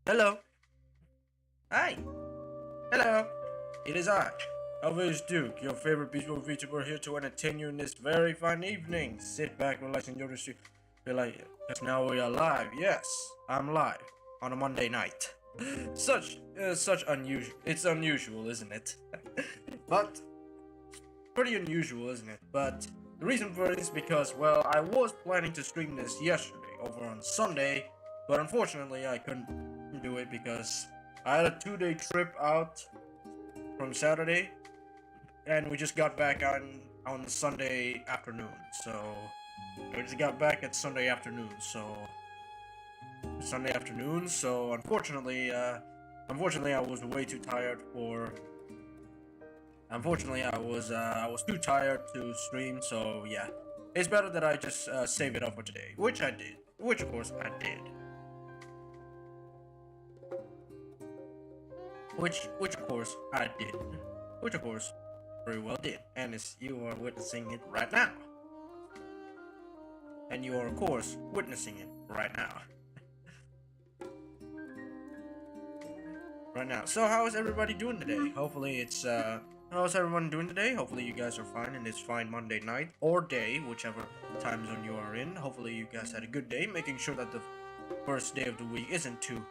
Hello. Hi. Hello. It is I, Aliveus Duke, your favorite peaceful VTuber, here to entertain you in this very fine evening. Sit back, relax, and enjoy the stream. Feel like, because now we are live. Yes, I'm live on a Monday night. Such unusual. It's unusual, isn't it? But pretty unusual, isn't it? But the reason for it is because, well, I was planning to stream this yesterday over on Sunday, but unfortunately I couldn't do it because I had a 2-day trip out from Saturday, and we just got back on Sunday afternoon. So we just got back at Sunday afternoon. So unfortunately, I was way too tired for. Unfortunately, I was too tired to stream. So yeah, it's better that I just save it up for today, which I did. Which of course I did. Which of course I did. Which of course very well did. And as you are witnessing it right now. and you are, of course, witnessing it right now. Right now. So, how is everybody doing today? Hopefully, it's how's everyone doing today? Hopefully, you guys are fine, and it's fine Monday night or day, whichever time zone you are in. Hopefully, you guys had a good day, making sure that the first day of the week isn't too.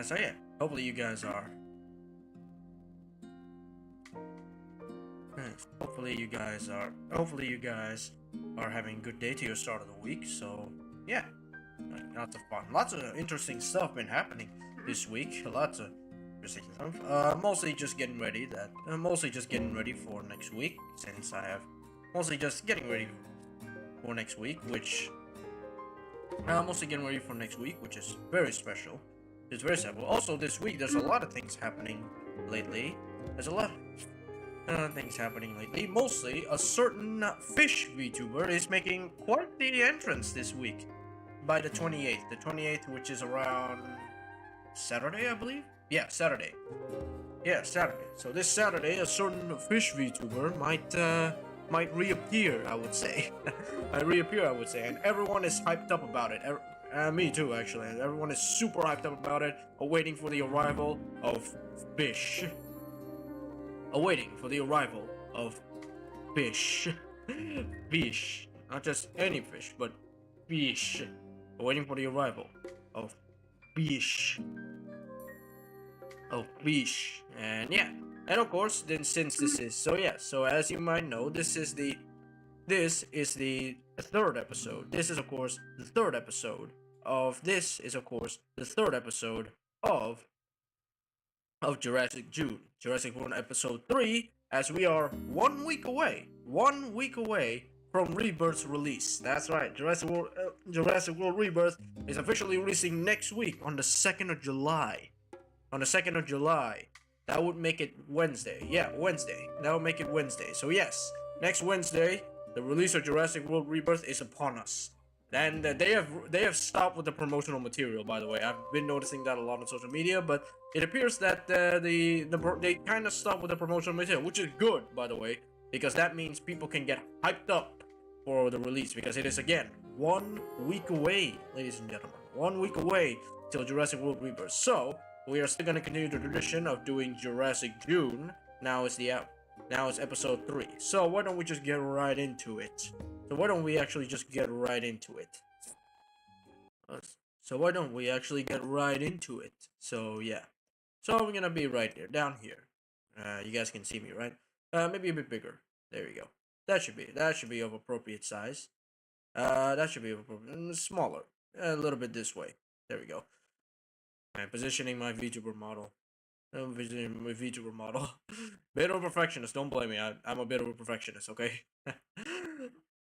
So yeah, hopefully you guys are. Hopefully you guys are having a good day to your start of the week. So yeah, lots of fun, lots of interesting stuff been happening this week. Lots of interesting stuff. Mostly just getting ready for next week, since I have mostly just getting ready for next week, which is very special. It's very simple. Also, this week there's a lot of things happening lately. Mostly, a certain fish VTuber is making quite the entrance this week. By the 28th. The 28th, which is around Saturday, I believe? Yeah, Saturday. So this Saturday, a certain fish VTuber might reappear, I would say. And everyone is hyped up about it. Me too, actually. Everyone is super hyped up about it, awaiting for the arrival of fish. Fish. Not just any fish, but fish. Awaiting for the arrival of fish. And yeah. And of course, then since this is so as you might know, this is the third episode. This is of course the third episode of Jurassic June. Jurassic June episode 3, as we are 1 week away from Rebirth's release. That's right, Jurassic World Rebirth is officially releasing next week on the 2nd of July. That would make it Wednesday. Yeah, Wednesday. That would make it Wednesday. So yes, next Wednesday, the release of Jurassic World Rebirth is upon us. And they have stopped with the promotional material, by the way. I've been noticing that a lot on social media, but it appears that they kind of stopped with the promotional material, which is good, by the way, because that means people can get hyped up for the release, because it is again 1 week away, ladies and gentlemen, 1 week away till Jurassic World Rebirth. So we are still gonna continue the tradition of doing Jurassic June. Now it's episode 3. So why don't we just get right into it? So yeah. So I'm gonna be right there, down here. You guys can see me, right? Maybe a bit bigger. There we go. That should be of appropriate size. Smaller. A little bit this way. There we go. I'm positioning my VTuber model. Bit of a perfectionist, don't blame me. I'm a bit of a perfectionist, okay?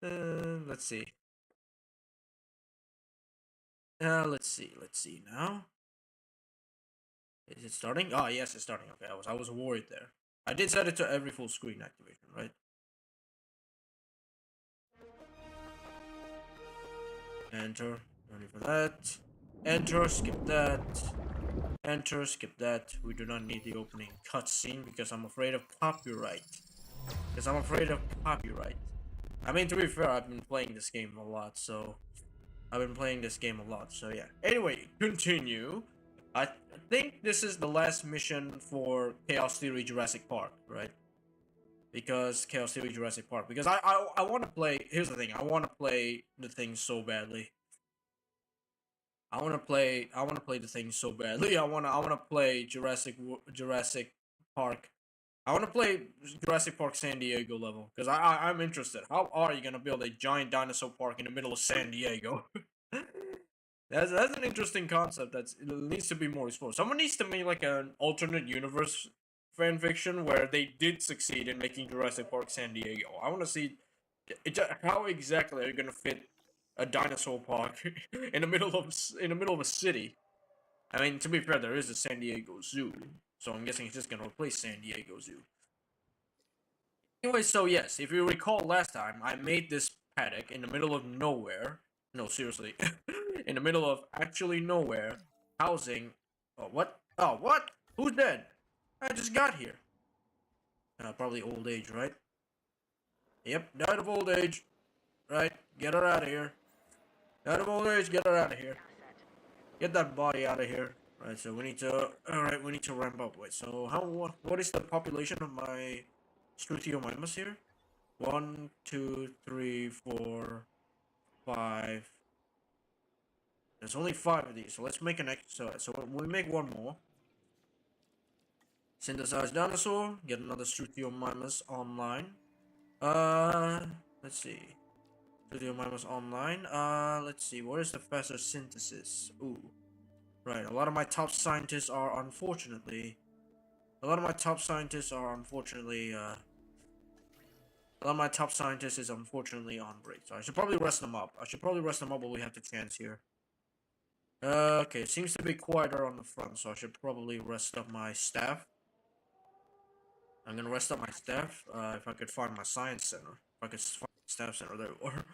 Let's see. Let's see now. Is it starting? Oh, yes, it's starting. Okay, I was worried there. I did set it to every full screen activation, right? Enter. Ready for that. Enter, skip that. Enter, skip that. We do not need the opening cutscene because I'm afraid of copyright. I mean, to be fair, I've been playing this game a lot, so yeah. Anyway, continue. I think this is the last mission for Chaos Theory Jurassic Park, right? Because I want to play. Here's the thing. I want to play the thing so badly. I want to play the thing so badly. I want to play Jurassic Park. I want to play Jurassic Park San Diego level because I'm interested. How are you gonna build a giant dinosaur park in the middle of San Diego? That's an interesting concept. It needs to be more explored. Someone needs to make like an alternate universe fan fiction where they did succeed in making Jurassic Park San Diego. I want to see how exactly are you gonna fit a dinosaur park in the middle of a city. I mean, to be fair, there is a San Diego Zoo, so I'm guessing it's just gonna replace San Diego Zoo. Anyway, so yes, if you recall last time, I made this paddock in the middle of nowhere. No, seriously. In the middle of actually nowhere, housing. Oh, what? Oh, what? Who's dead? I just got here. Probably old age, right? Yep, died of old age. Right, get her out of here. Died of old age, get her out of here. Get that body out of here. Right, so we need to. Alright, we need to ramp up. Wait, so what is the population of my Struthiomimus here? 1, 2, 3, 4, 5. There's only 5 of these, so let's make an extra. So we make one more. Synthesize dinosaur. Get another Struthiomimus online. Let's see. Struthiomimus online. Let's see. What is the faster synthesis? Ooh. Right, a lot of my top scientists are unfortunately. A lot of my top scientists is unfortunately on break. So I should probably rest them up. While we have the chance here. Okay, it seems to be quieter on the front, so I should probably rest up my staff. I'm gonna rest up my staff. If I could find my science center. If I could find my staff center, there we are.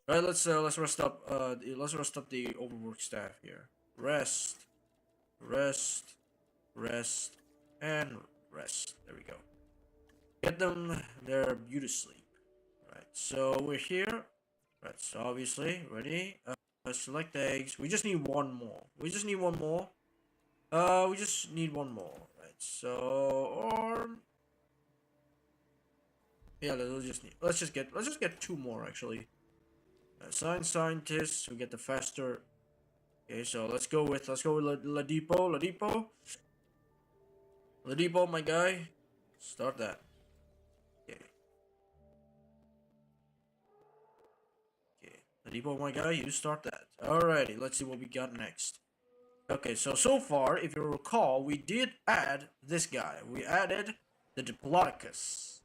Alright, let's rest up the overworked staff here. Rest, and rest. There we go. Get them their beauty sleep. Right, so we're here. Right, so obviously, ready? Select eggs. We just need one more. Right, so, or... Yeah, let's just get 2 more, actually. Scientists, we get the faster... Okay, so let's go with Ladipo, my guy. Start that. Okay, Ladipo, my guy, you start that. Alrighty, let's see what we got next. Okay, so far, if you recall, we did add this guy. We added the Diplodocus.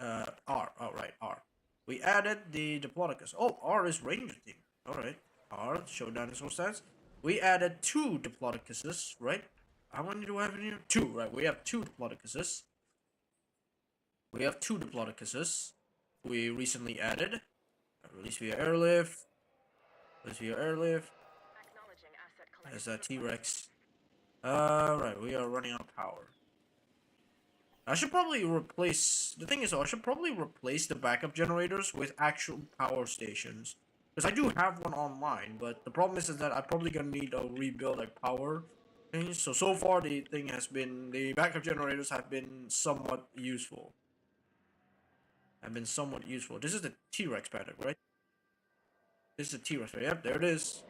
R. Alright, R. We added the Diplodocus. Oh, R is Ranger Team. Alright. R, show dinosaur stats. We added 2 Diplodocuses, right? How many do I have in here? 2, right? We have 2 Diplodocuses. We recently added. Release via airlift. There's that T-Rex. Right, we are running out of power. I should probably replace... The thing is, I should probably replace the backup generators with actual power stations. Because I do have one online, but the problem is that I'm probably gonna need to rebuild a power thing. So far the backup generators have been somewhat useful. This is the T-Rex paddock, right? Yep, there it is.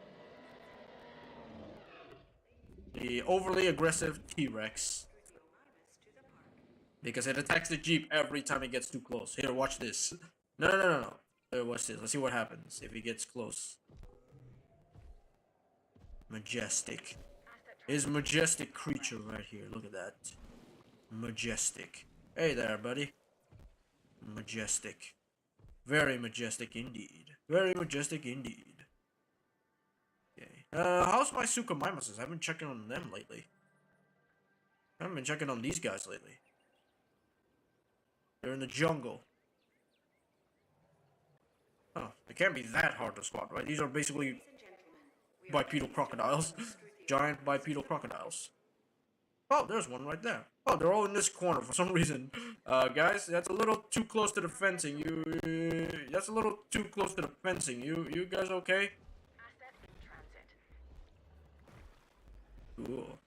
The overly aggressive T-Rex. Because it attacks the Jeep every time it gets too close. Here, watch this. No. Watch this. Let's see what happens if he gets close. Majestic. His majestic creature right here. Look at that. Majestic. Hey there, buddy. Majestic. Very majestic indeed. Okay. How's my Suchomimuses? I haven't been checking on them lately. I haven't been checking on these guys lately. They're in the jungle. Oh, they can't be that hard to spot, right? These are basically bipedal crocodiles. Giant bipedal crocodiles. Oh, there's one right there. Oh, they're all in this corner for some reason. Guys, that's a little too close to the fencing. You guys okay? Cool.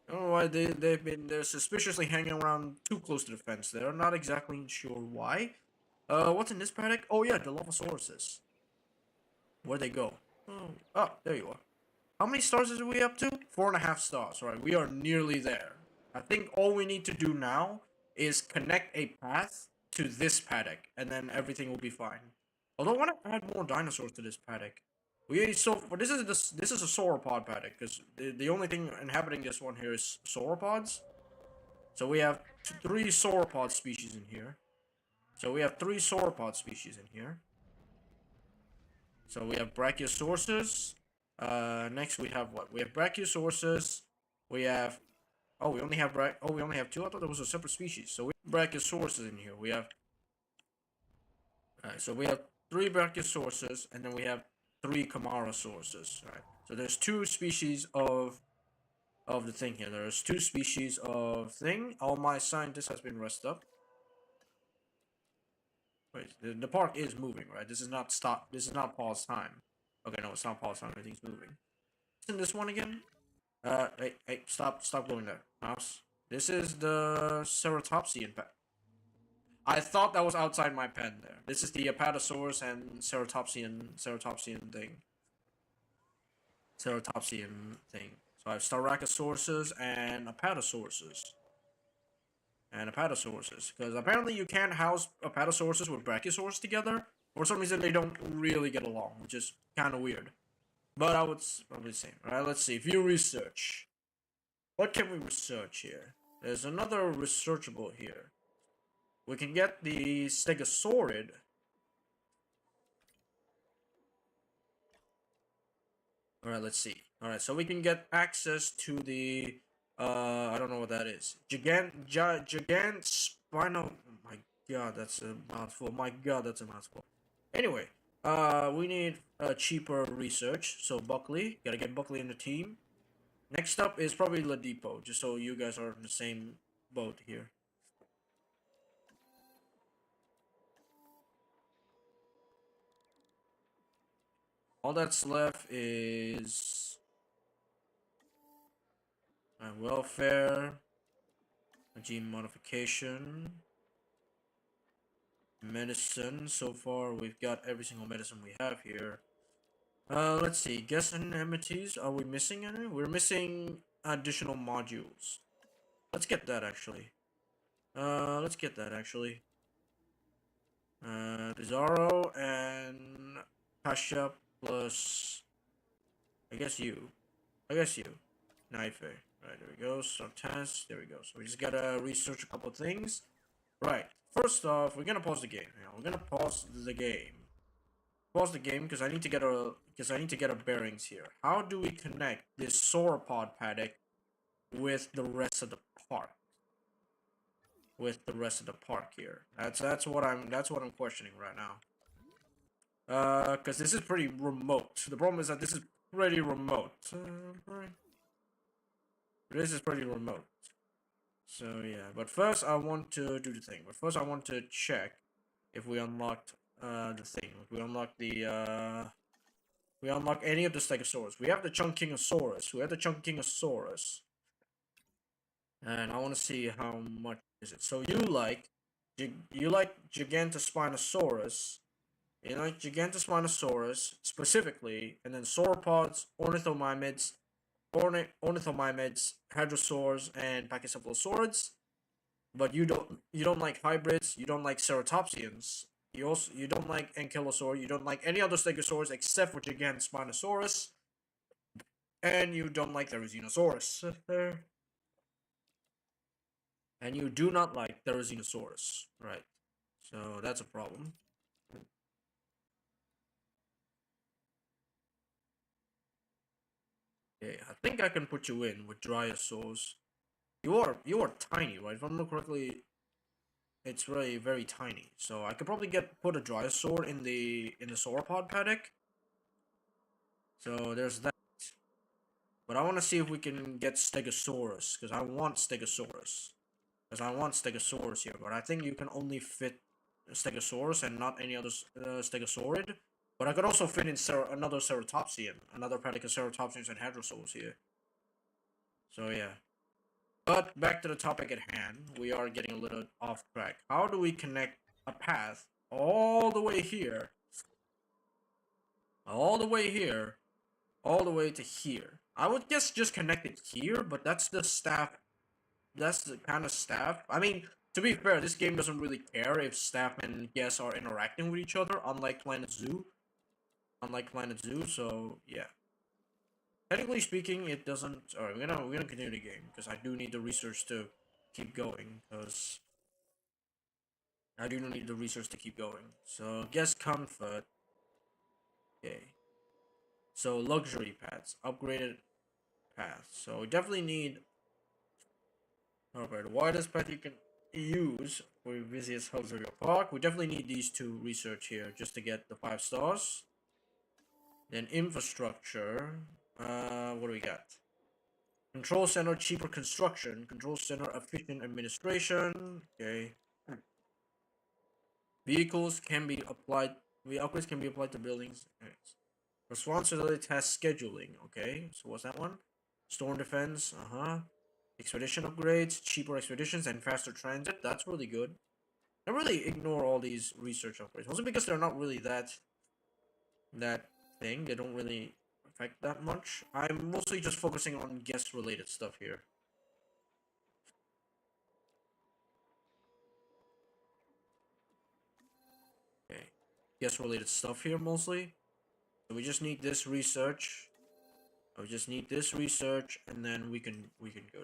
I don't know why they're suspiciously hanging around too close to the fence. They're not exactly sure why. What's in this paddock? Oh yeah, the Dilophosaurus. Where'd they go? Oh, there you are. How many stars are we up to? 4.5 stars. Right, we are nearly there. I think all we need to do now is connect a path to this paddock, and then everything will be fine. Although I want to add more dinosaurs to this paddock. This is a sauropod paddock, because the only thing inhabiting this one here is sauropods. So we have 3 sauropod species in here. So we have Brachiosauruses. Next we have what? We have Brachiosauruses. We have Oh, we only have we only have two. I thought there was a separate species. So we have Brachiosauruses in here. We have. Alright, so we have 3 Brachiosauruses, and then we have 3 Camarosauruses. Alright, so there's 2 species of the thing here. There's 2 species of thing. All my scientists has been rested up. Wait, the park is moving, right? This is not stop. This is not pause time. Okay, no, it's not pause time. Everything's moving. Isn't this one again? Hey, stop going there, mouse. This is the Ceratopsian pet. I thought that was outside my pen there. This is the Apatosaurus and Ceratopsian thing. Ceratopsian thing. So I have Styracosaurus and Apatosauruses. Because apparently you can't house Apatosauruses with Brachiosaurus together. For some reason they don't really get along, which is kind of weird. But I would probably say, alright, let's see. View research. What can we research here? There's another researchable here. We can get the Stegosaurid. Alright, let's see. Alright, so we can get access to the I don't know what that is. Gigant spinal. Oh my god, that's a mouthful. My god, that's a mouthful. Anyway, we need cheaper research. So Buckley, gotta get Buckley in the team. Next up is probably Ladipo, just so you guys are in the same boat here. All that's left is welfare, gene modification, medicine. So far, we've got every single medicine we have here. Let's see. Guess enmities. Are we missing any? We're missing additional modules. Let's get that actually. Bizarro and Pasha plus. I guess you. Knife. Right, there we go. Some tests. There we go. So we just gotta research a couple things. Right. First off, we're gonna pause the game. We're gonna pause the game. Because I need to get our bearings here. How do we connect this sauropod paddock with the rest of the park? Here. That's what I'm questioning right now. Because this is pretty remote. The problem is that this is pretty remote. This is pretty remote. So yeah, but first I want to do the thing. But first I want to check if we unlocked the thing. If we unlock the we unlock any of the Stegosaurus. We have the Chunkingosaurus. And I want to see how much is it. So you like Gigantospinosaurus. You like Gigantospinosaurus specifically, and then sauropods, ornithomimids, hadrosaurs, and pachycephalosaurids. But you don't like hybrids. You don't like ceratopsians. You don't like Ankylosaur. You don't like any other Stegosaurus except for Gigantospinosaurus. And you don't like Therizinosaurus. And you do not like Therizinosaurus. Right. So that's a problem. Okay, I think I can put you in with Dryosaurs. You are tiny, right? If I remember correctly, it's very, very tiny. So I could probably put a Dryosaur in the sauropod paddock. So there's that. But I want to see if we can get Stegosaurus, because I want Stegosaurus. Here, but I think you can only fit Stegosaurus and not any other Stegosaurid. But I could also fit in another Ceratopsian, another Pedicoceratopsians and Hadrosaurs here. So yeah. But back to the topic at hand, we are getting a little off track. How do we connect a path all the way here, all the way to here? I would guess just connect it here, but that's the staff. That's the kind of staff. I mean, to be fair, this game doesn't really care if staff and guests are interacting with each other, unlike Planet Zoo. So yeah. Technically speaking, it doesn't. Alright, we're gonna continue the game because I do need the research to keep going. So guest comfort. Okay. So luxury paths, upgraded paths. So we definitely need Alright, the widest path you can use for your busiest hubs of your park. We definitely need these two research here just to get the 5 stars. Then infrastructure. What do we got? Control center, cheaper construction. Control center, efficient administration. Okay. Vehicles can be applied. The upgrades can be applied to buildings. Responsibility task scheduling. Okay. So what's that one? Storm defense. Expedition upgrades, cheaper expeditions, and faster transit. That's really good. I really ignore all these research upgrades, mostly because they're not really that thing. They don't really affect that much. I'm mostly just focusing on guest-related stuff here. Okay, guest-related stuff here mostly. So we just need this research. We just need this research, and then we can go.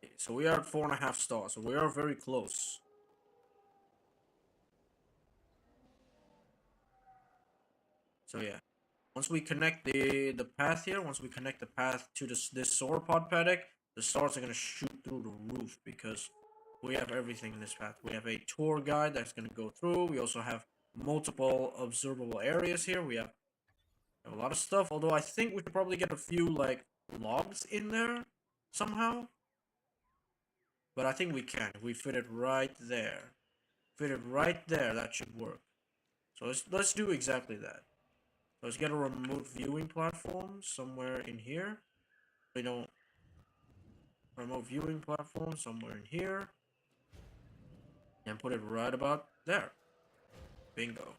Okay, so we are at 4.5 stars. So we are very close. So yeah. Once we connect the path here, once we connect the path to this sauropod paddock, the stars are gonna shoot through the roof because we have everything in this path. We have a tour guide that's gonna go through. We also have multiple observable areas here. We have a lot of stuff. Although I think we could probably get a few like logs in there somehow. But I think we can. If we fit it right there. Fit it right there. That should work. So let's do exactly that. Let's get a remote viewing platform somewhere in here. We don't. Remote viewing platform somewhere in here. And put it right about there. Bingo.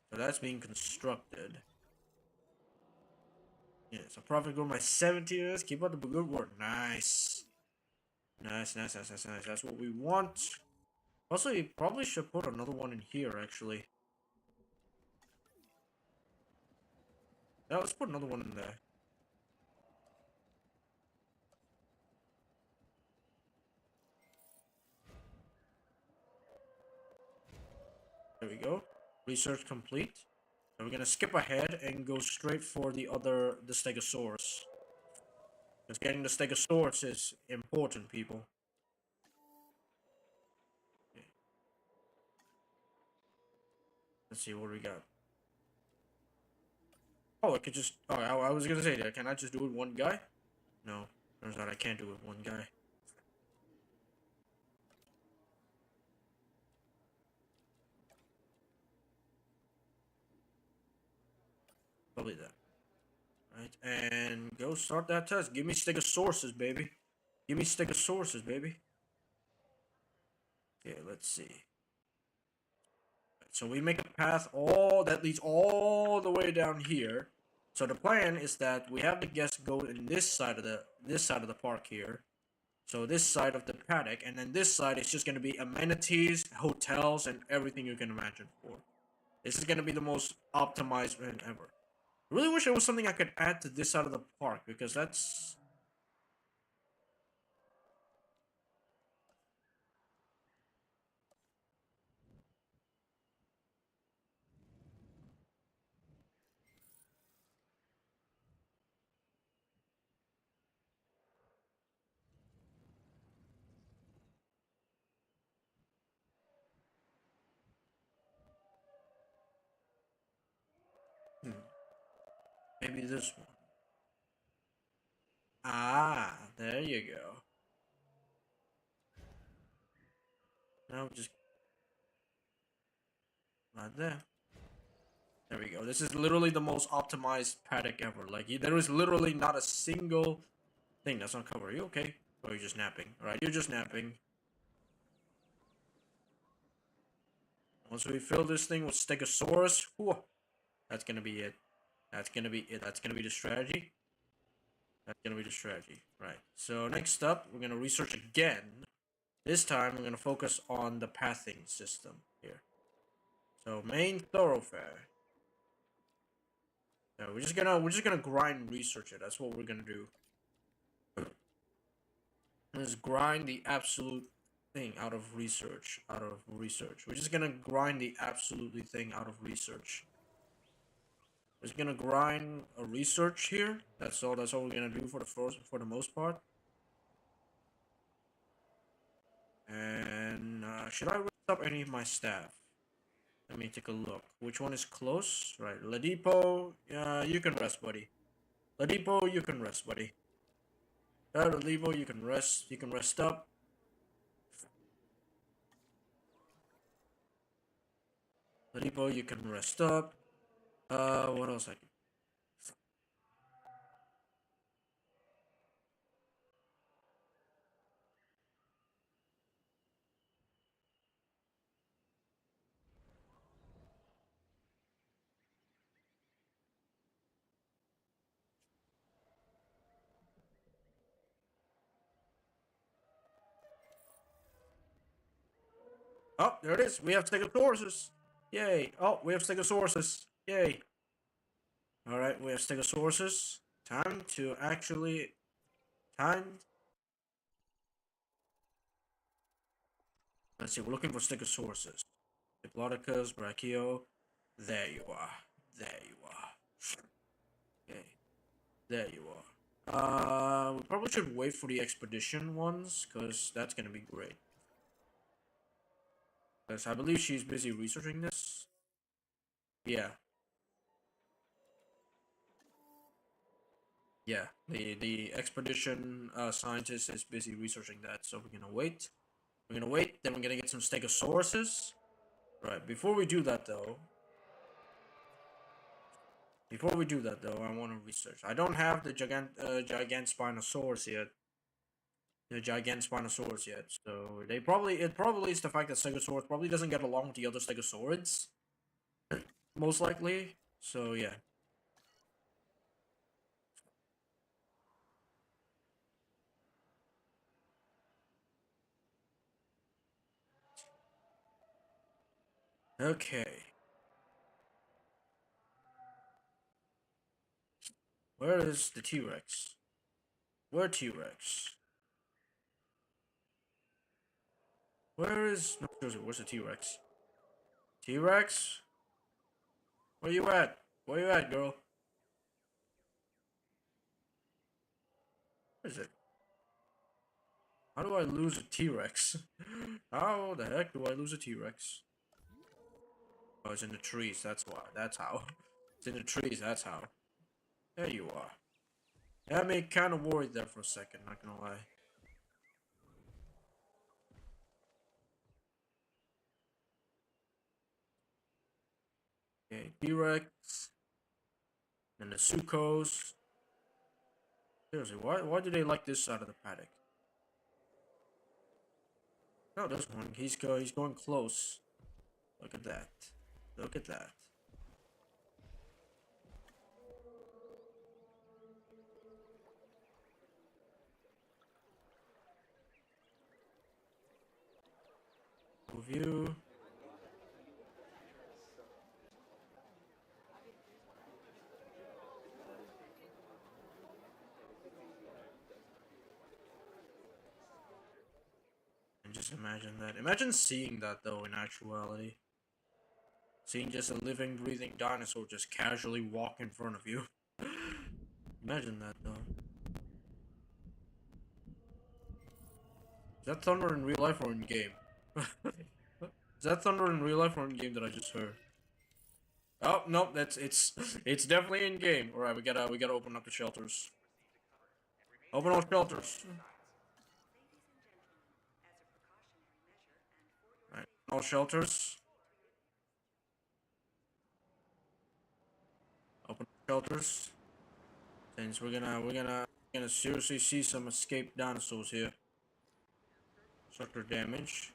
So that's being constructed. Yeah, so profit go my 17 years. Keep up the good work. Nice. Nice. That's what we want. Also, you probably should put another one in here, actually. Yeah, let's put another one in there. There we go. Research complete. And we're gonna skip ahead and go straight for the Stegosaurus. Because getting the Stegosaurus is important, people. Okay. Let's see what we got. Oh, I could just... Oh, I was gonna say that. Can I just do it one guy? No. Turns out I can't do it one guy. Probably that. Right, and go start that test. Give me Stegosauruses, baby. Give me Stegosauruses, baby. Okay, let's see. So we make a path that leads all the way down here. So the plan is that we have the guests go in this side of the park here. So this side of the paddock, and then this side is just gonna be amenities, hotels, and everything you can imagine for. This is gonna be the most optimized run ever. I really wish there was something I could add to this side of the park because that's... Maybe this one. Ah, there you go. Now just right there. There we go. This is literally the most optimized paddock ever. Like, there is literally not a single thing that's not covered. Are you okay? Or are you just napping? Alright, you're just napping. Once we fill this thing with Stegosaurus, whew, that's gonna be it. That's gonna be it. That's gonna be the strategy. That's gonna be the strategy. Right. So next up, we're gonna research again. This time, we're gonna focus on the pathing system here. So main thoroughfare. So we're just gonna grind research it. That's what we're gonna do. Just grind the absolute thing out of research. We're just gonna grind the absolutely thing out of research. We're just gonna grind a research here. That's all we're gonna do for the most part. And should I rest up any of my staff? Let me take a look. Which one is close? Right, Ladipo, you can rest, buddy. Ladipo, you can rest, buddy. Ladipo, you can rest. You can rest up. Ladipo, you can rest up. What else I can? Oh, there it is. We have Stegosauruses. Yay. Oh, we have Stegosauruses. Yay. Alright, we have Stegosauruses. Time to actually... Time... Let's see, we're looking for Stegosauruses. Diplodocus, Brachio. There you are. There you are. Okay. There you are. We probably should wait for the expedition ones, because that's gonna be great. Because I believe she's busy researching this. Yeah. Yeah, the expedition scientist is busy researching that, so we're gonna wait. We're gonna wait, then we're gonna get some Stegosauruses. Right, before we do that though, I want to research. I don't have the Gigantospinosaurus yet. The Gigantospinosaurus yet, so it probably is the fact that Stegosaurus probably doesn't get along with the other Stegosaurids. Most likely, so yeah. Okay. Where is the T-Rex? Where T-Rex? Where is... No, seriously, where's the T-Rex? T-Rex? Where you at? Where you at, girl? Where is it? How do I lose a T-Rex? How the heck do I lose a T-Rex? Oh, it's in the trees, that's why. That's how. It's in the trees, that's how. There you are. Had me kind of worried there for a second, not gonna lie. Okay, T-Rex. And the Sukos. Seriously, why do they like this side of the paddock? No, this one. He's going close. Look at that. Look at that. View. And just imagine that. Imagine seeing that though in actuality. Seeing just a living, breathing dinosaur just casually walk in front of you. Imagine that though. Is that thunder in real life or in game? Is that thunder in real life or in game that I just heard? Oh no, it's definitely in game. All right, we gotta open up the shelters. Open all shelters. All right, all shelters. Open shelters. Since we're gonna seriously see some escaped dinosaurs here. Structure damage.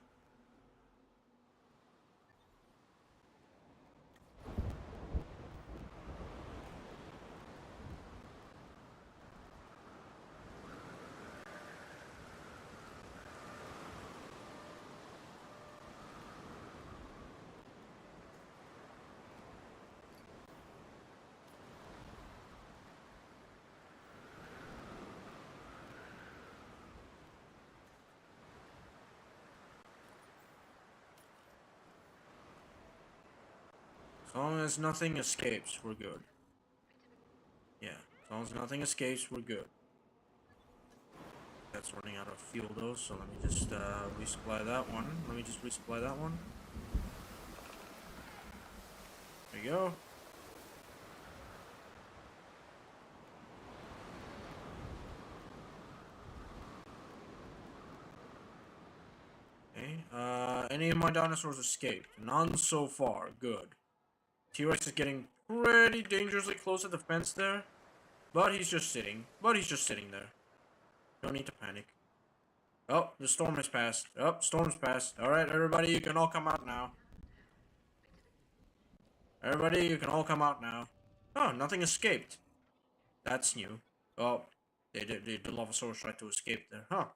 As long as nothing escapes, we're good. Yeah, as long as nothing escapes, we're good. That's running out of fuel though, so let me just resupply that one. Let me just resupply that one. There you go. Okay, any of my dinosaurs escaped? None so far. Good. T-Rex is getting pretty dangerously close to the fence there. But he's just sitting. There. Don't need to panic. Oh, the storm has passed. Oh, storm's passed. Alright, everybody, you can all come out now. Everybody, you can all come out now. Oh, nothing escaped. That's new. Oh, the Dilophosaurus tried to escape there. Huh.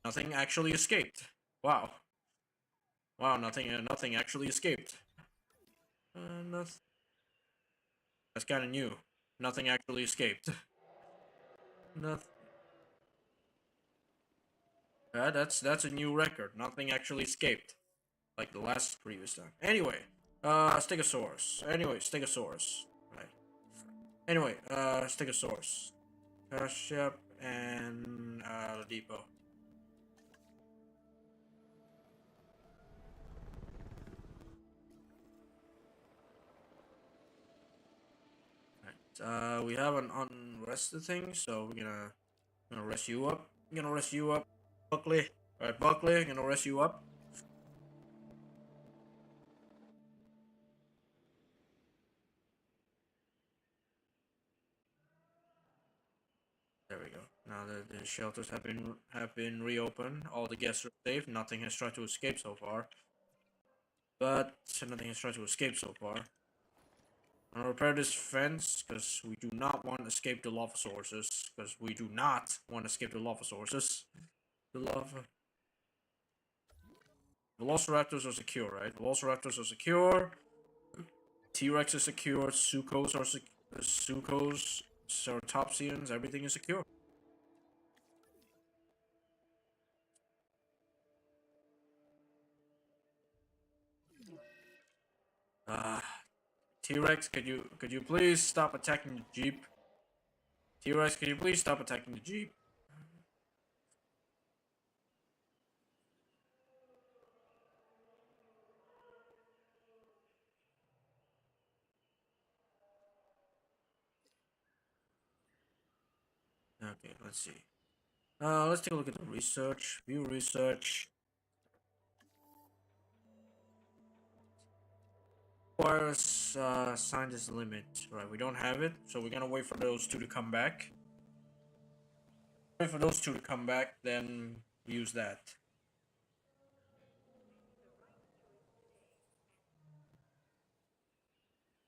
Nothing actually escaped. Wow. Wow, nothing actually escaped. Nothing. That's kind of new. Nothing actually escaped. Nothing. That's a new record. Nothing actually escaped, like the last previous time. Anyway, Stegosaurus. Anyway, Stegosaurus. Right. Anyway, Stegosaurus. Ship and the depot. Right. We have an unrested thing, so we're gonna rest you up. I'm gonna rest you up, Buckley. Alright, Buckley, I'm gonna rest you up. There we go. Now the shelters have been reopened. All the guests are safe. Nothing has tried to escape so far. But nothing has tried to escape so far. I'm gonna repair this fence because we do not want to escape the Dilophosaurus. Because we do not want to escape the Dilophosaurus. The lava. Velociraptors are secure, right? Velociraptors are secure. T-Rex is secure. Sucos are secure. Sucos, Ceratopsians, everything is secure. T-Rex, could you please stop attacking the Jeep? T-Rex, could you please stop attacking the Jeep? Okay, let's see. Let's take a look at the research. View research. Requires scientist limit. Right, we don't have it, so we're gonna wait for those two to come back. Wait for those two to come back, then use that.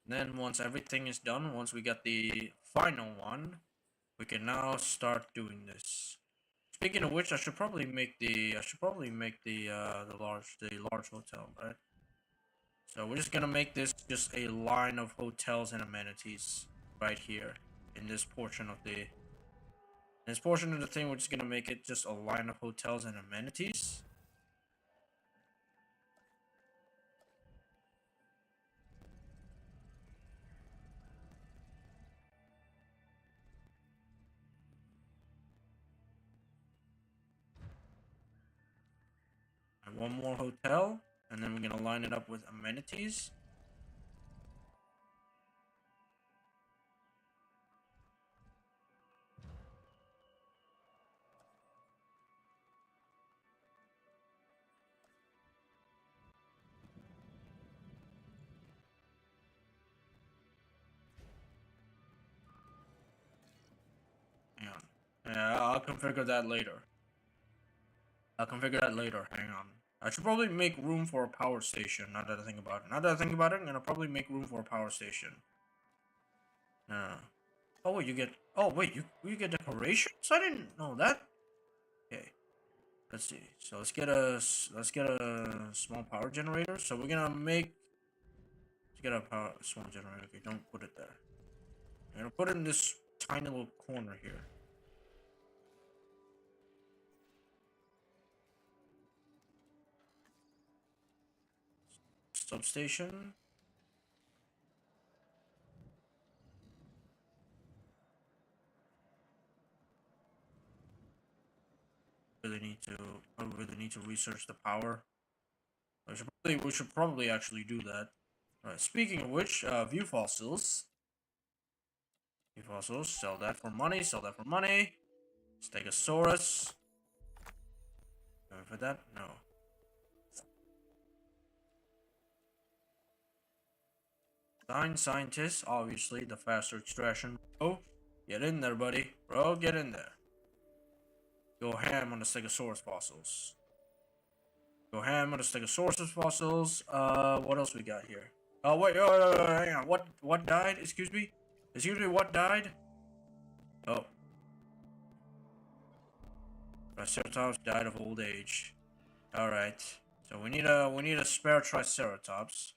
Then once everything is done, once we get the final one, we can now start doing this. Speaking of which, I should probably make the large hotel, right? So we're just gonna make this just a line of hotels and amenities right here in this portion of the thing. We're just gonna make it just a line of hotels and amenities. And one more hotel, and then we're gonna line it up with amenities. Hang on. Yeah, I'll configure that later. Hang on. I should probably make room for a power station. Now that I think about it. I'm gonna probably make room for a power station. Oh wait, you get. Oh wait, you get decorations? I didn't know that. Okay. Let's see. So let's get a small power generator. So we're gonna make. Let's get a small generator. Okay, don't put it there. I'm gonna put it in this tiny little corner here. Substation. really need to research the power. We should probably actually do that. Alright, speaking of which, view fossils. View fossils, sell that for money, sell that for money. Stegosaurus. Going for that? No. Scientist, obviously, the faster extraction. Oh, get in there, buddy. Bro, get in there. Go ham on the Stegosaurus fossils. Go ham on the Stegosaurus fossils. What else we got here? Oh, wait, hang on. What died? Excuse me? Excuse me, what died? Oh. Triceratops died of old age. Alright. So we need a spare Triceratops.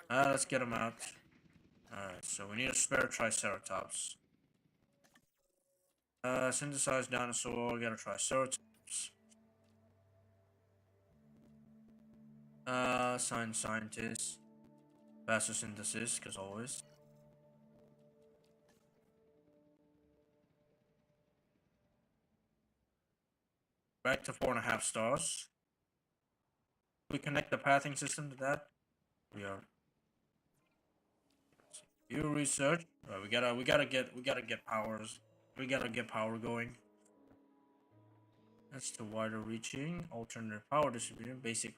Let's get him out. Alright, so we need a spare Triceratops. Synthesized dinosaur, get a Triceratops. Scientist. Faster synthesis, as always. Back to 4.5 stars. We connect the pathing system to that. We are. View research. Right, we gotta get powers. We gotta get power going. That's the wider reaching, alternative power distribution, basic.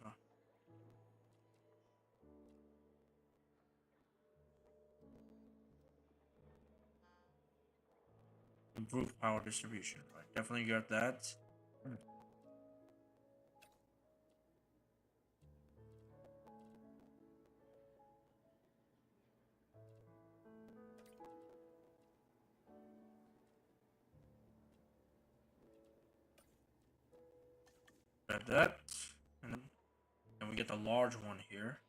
Improved power distribution. Right, definitely got that. Grab that, and then we get the large one here.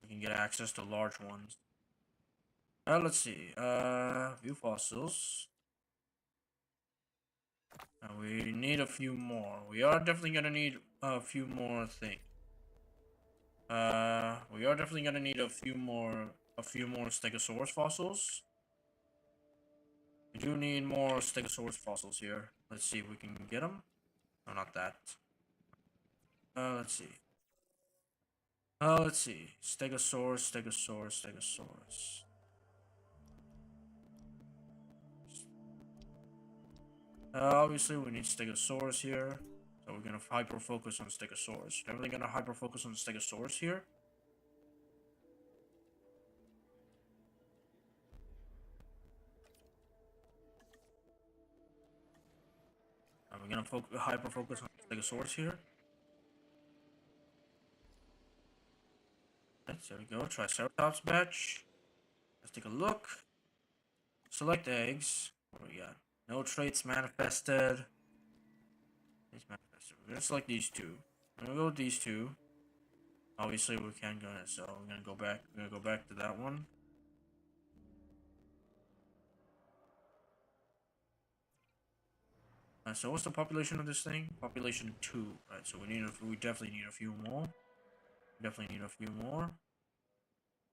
We can get access to large ones. Let's see. View fossils. We need a few more. We are definitely gonna need a few more things. We are definitely gonna need a few more Stegosaurus fossils. We do need more Stegosaurus fossils here. Let's see if we can get them. No, not that. Let's see. Let's see. Stegosaurus. Obviously, we need Stegosaurus here. So we're gonna hyper focus on Stegosaurus. Definitely gonna hyper focus on Stegosaurus here. We're gonna hyper focus on Stegosaurus here. Right, there we go. Triceratops batch. Let's take a look. Select eggs. What do we got? No traits manifested. We're gonna select these two. I'm gonna go with these two. Obviously, we can't go. So we're gonna go back. We're gonna go back to that one. So what's the population of this thing? Population 2. Right. So we definitely need a few more.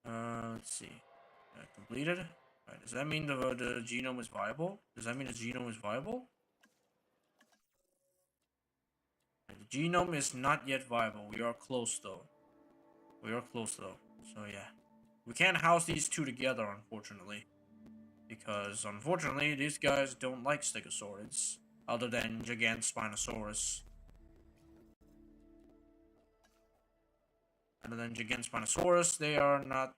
Let's see. Completed. Right. Does that mean the genome is viable? Does that mean the genome is viable? The genome is not yet viable. We are close though. So yeah. We can't house these two together, unfortunately. Because, unfortunately, these guys don't like Stegosaurids. Other than Gigantspinosaurus. They are not...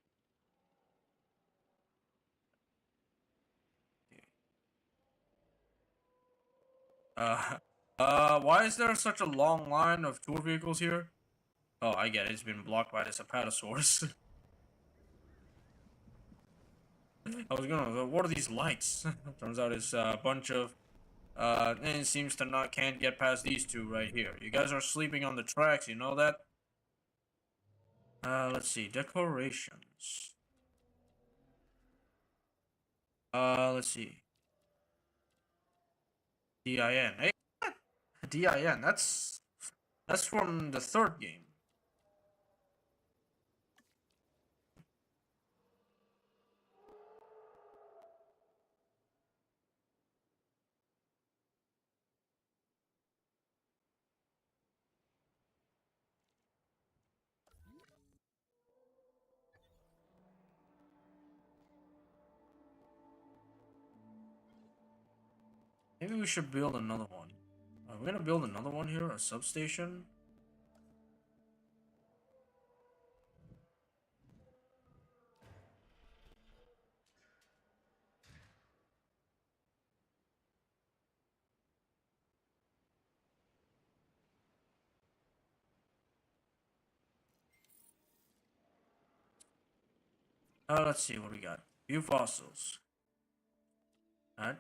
why is there such a long line of tour vehicles here? Oh, I get it. It's been blocked by this Apatosaurus. I was gonna... What are these lights? Turns out it's a bunch of... and it seems to can't get past these two right here. You guys are sleeping on the tracks, you know that? Let's see. Decorations. Let's see. DIN. Hey, what? DIN. That's from the third game. Maybe we should build another one. We're gonna build another one here, a substation. Let's see what we got. Few fossils. Alright.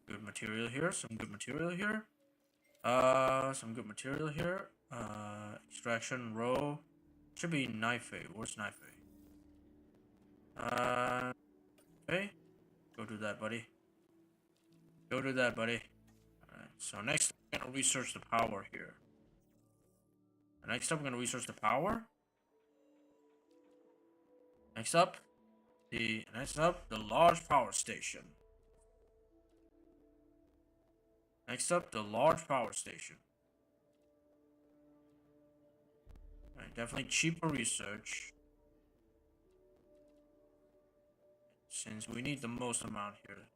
Good material here. Some good material here. Some good material here. Extraction row. Should be knife. Where's knife? Okay. Go do that, buddy. Go do that, buddy. Alright, so next I'm gonna research the power here. Next up, we're gonna research the power. Next up, the large power station. Next up, the large power station. Alright, definitely cheaper research. Since we need the most amount here.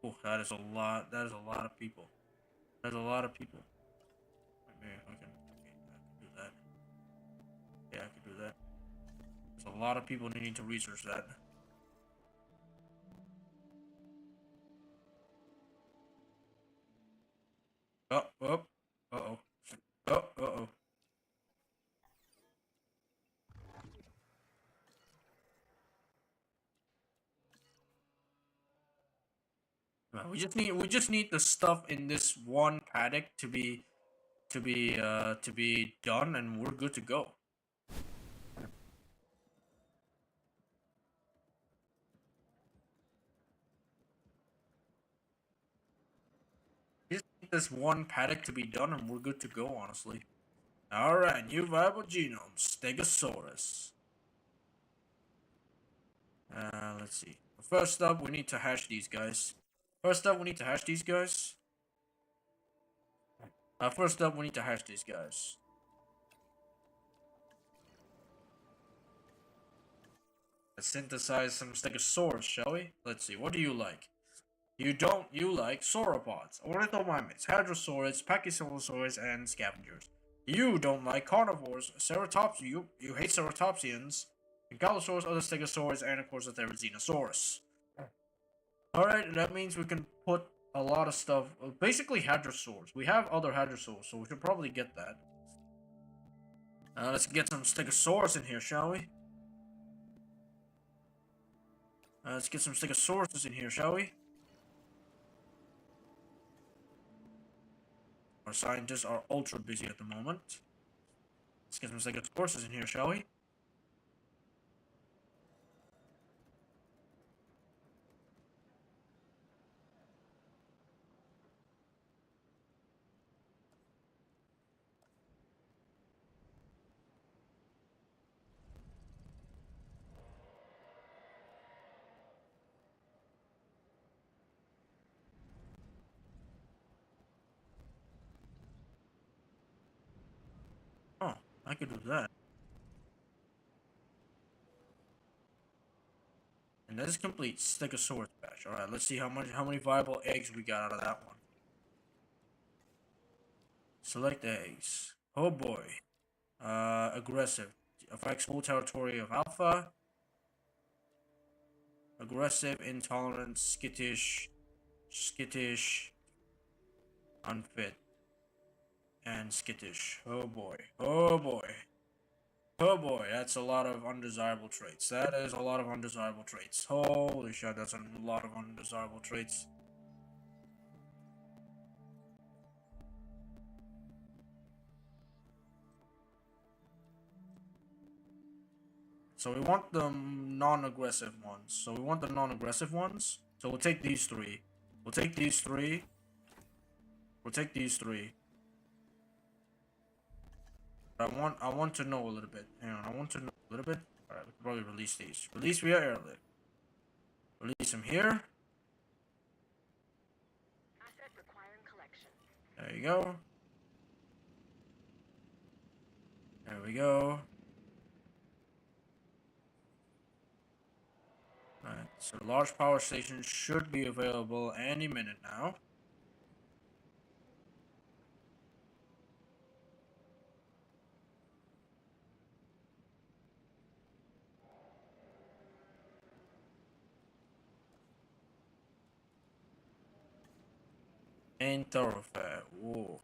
Oh, that is a lot. That is a lot of people. That's a lot of people. Maybe I can do that. Yeah, I can do that. There's a lot of people needing to research that. Oh, oh, uh-oh. Oh, uh-oh. We just need the stuff in this one paddock to be done, and we're good to go. We just need this one paddock to be done, and we're good to go, honestly. Alright, new viable genome, Stegosaurus. Let's see. First up, we need to hash these guys. First up, we need to hash these guys. Let's synthesize some Stegosaurus, shall we? Let's see, what do you like? You like sauropods, ornithomimates, hadrosaurs, pachycephalosaurs, and scavengers. You don't like carnivores, you hate ceratopsians, Megalosaurus, other stegosaurs, and of course the Therizinosaurus. Alright, that means we can put a lot of stuff, basically hadrosaurs. We have other hadrosaurs, so we should probably get that. Let's get some stegosaurus in here, shall we? Let's get some stegosauruses in here, shall we? Our scientists are ultra busy at the moment. Let's get some stegosauruses in here, shall we? Oh, I could do that. And that is complete Stegosaurus batch. Alright, let's see how many viable eggs we got out of that one. Select eggs. Oh boy. Aggressive. Affects whole territory of Alpha. Aggressive, intolerant, skittish, unfit, and skittish. Oh boy. Oh boy. Oh boy, that's a lot of undesirable traits. That is a lot of undesirable traits. Holy shit, that's a lot of undesirable traits. So we want the non-aggressive ones. So we'll take these three. We'll take these three. I want to know a little bit. Hang on, I want to know a little bit. Alright, we can probably release these. Release via airlift. Release them here. Asset requiring collection. There you go. There we go. Alright, So large power station should be available any minute now. Main thoroughfare. Whoa.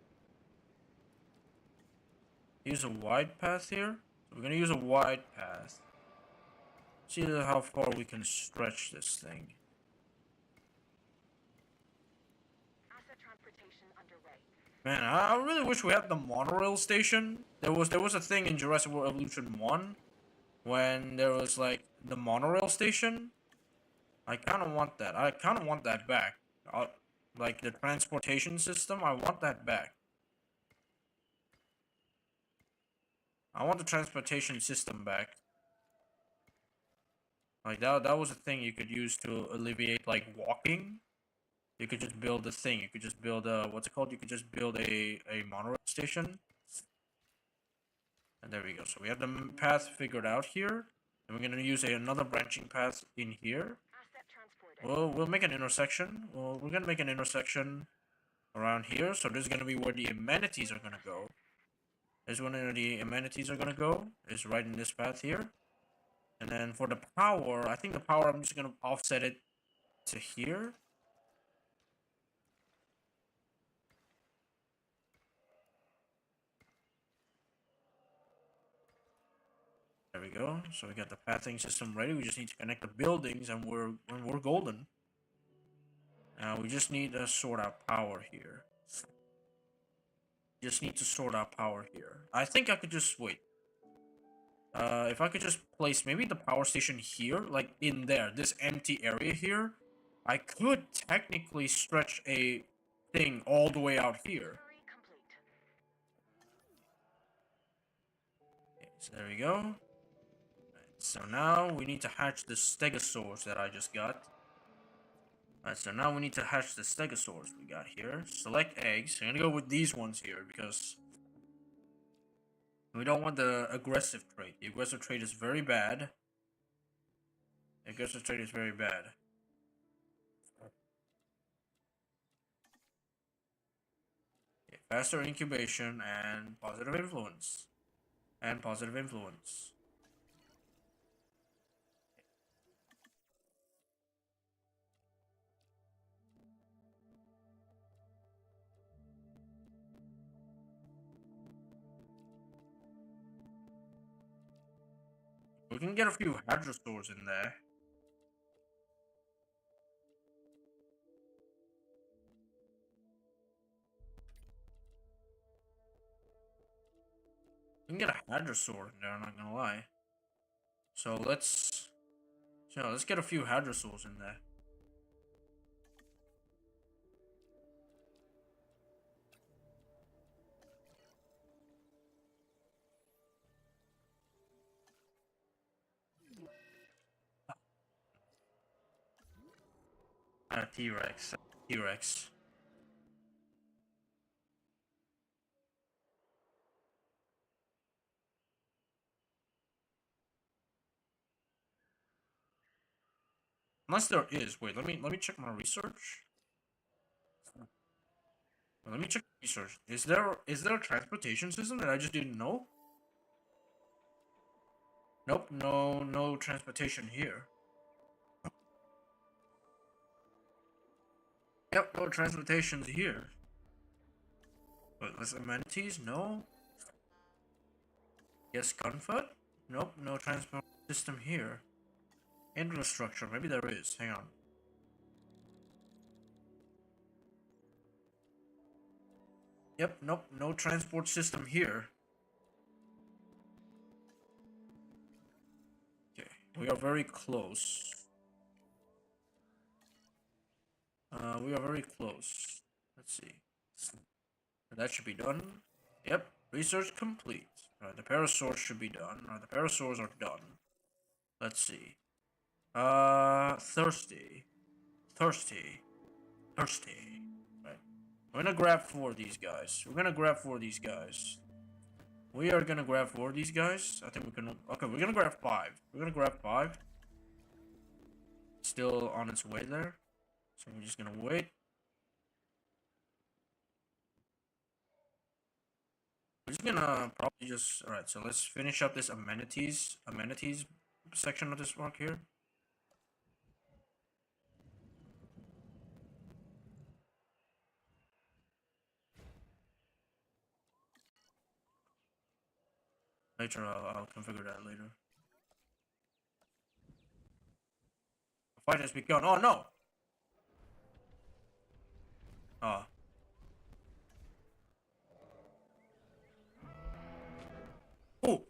Use a wide path here. We're gonna use a wide path. See how far we can stretch this thing. Asset transportation underway. Man, I really wish we had the monorail station. There was a thing in Jurassic World Evolution 1 when there was like the monorail station. I kind of want that. I kind of want that back. Like the transportation system, I want that back. I want the transportation system back. Like that was a thing you could use to alleviate like walking. You could just build a thing. You could just build a, what's it called? You could just build a monorail station. And there we go. So we have the path figured out here. And we're gonna use another branching path in here. Asset transported. We'll make an intersection. We're gonna make an intersection around here. So this is gonna be where the amenities are gonna go. This is where the amenities are gonna go. Is right in this path here. And then for the power, I think the power, I'm just gonna offset it to here. There we go. So we got the pathing system ready. We just need to connect the buildings, and we're golden. Now we just need to sort out power here. Just need to sort out power here. I think I could just wait. If I could just place maybe the power station here, like in there, this empty area here, I could technically stretch a thing all the way out here. Query complete. Okay, so there we go. So now we need to hatch the stegosaurs that I just got. Alright, so now we need to hatch the stegosaurs we got here. Select eggs. I'm gonna go with these ones here because we don't want the aggressive trait. The aggressive trait is very bad. The aggressive trait is very bad. Okay, faster incubation and positive influence. And positive influence. We can get a few hadrosaurs in there. We can get a hadrosaur in there, I'm not gonna lie. So let's get a few hadrosaurs in there. T-Rex. T-Rex. Unless there is. Wait, let me check my research. Let me check research. Is there a transportation system that I just didn't know? Nope, no transportation here. Yep, no transportations here. But less amenities? No. Yes, gunfoot? Nope, no transport system here. Infrastructure, maybe there is. Hang on. Yep, nope, no transport system here. Okay, we are very close. We are very close. Let's see. That should be done. Yep, research complete. Alright, the parasaurs should be done. Alright, the parasaurs are done. Let's see. Thirsty. Thirsty. Thirsty. Right. We're gonna grab 4 of these guys. We're gonna grab 4 of these guys. We are gonna grab 4 of these guys. I think we can. Okay, we're gonna grab 5. We're gonna grab 5. still on its way there. So we're just gonna wait. We're just gonna probably just alright, so let's finish up this amenities section of this park here. Later, I'll configure that later. The fight has begun. Oh no! Oh. Oh!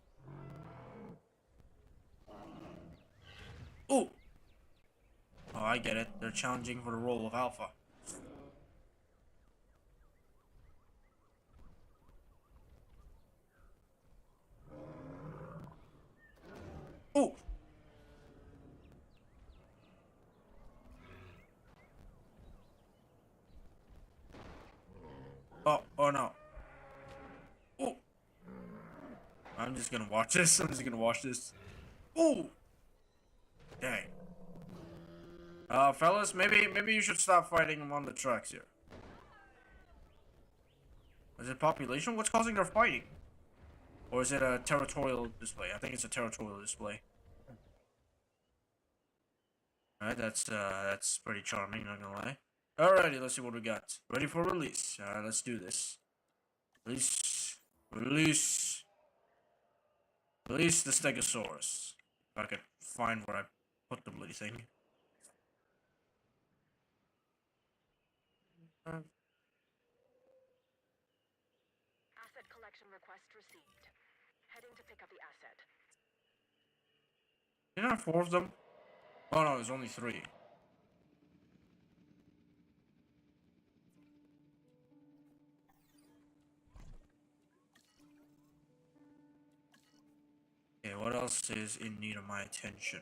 Oh! Oh, I get it. They're challenging for the role of Alpha. Oh! Oh, oh no. Oh! I'm just gonna watch this. I'm just gonna watch this. Oh! Dang. Fellas, maybe you should stop fighting them on the tracks here. Is it population? What's causing their fighting? Or is it a territorial display? I think it's a territorial display. Alright, that's pretty charming, not gonna lie. Alrighty, let's see what we got. Ready for release. Let's do this. Release. Release. Release the Stegosaurus. If I could find where I put the bloody thing. Asset collection request received. Heading to pick up the asset. Didn't I have 4 of them? Oh no, there's only 3. Okay, what else is in need of my attention?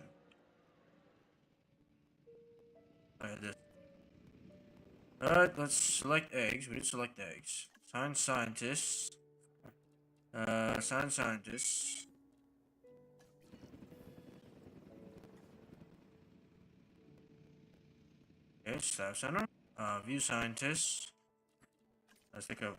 Alright, let's select eggs. We need to select eggs. Science scientists. Science scientists. Okay, staff center. View scientists. Let's take a.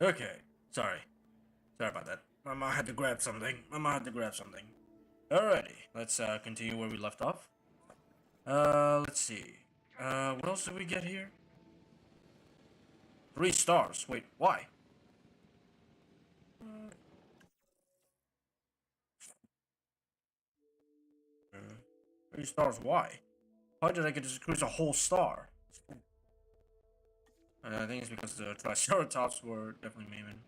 Okay, sorry. Sorry about that. Mama had to grab something. Alrighty, let's continue where we left off. Let's see. What else did we get here? 3 stars. Wait, why? 3 stars, why? Why did I get to increase a whole star? I think it's because the Triceratops were definitely maiming.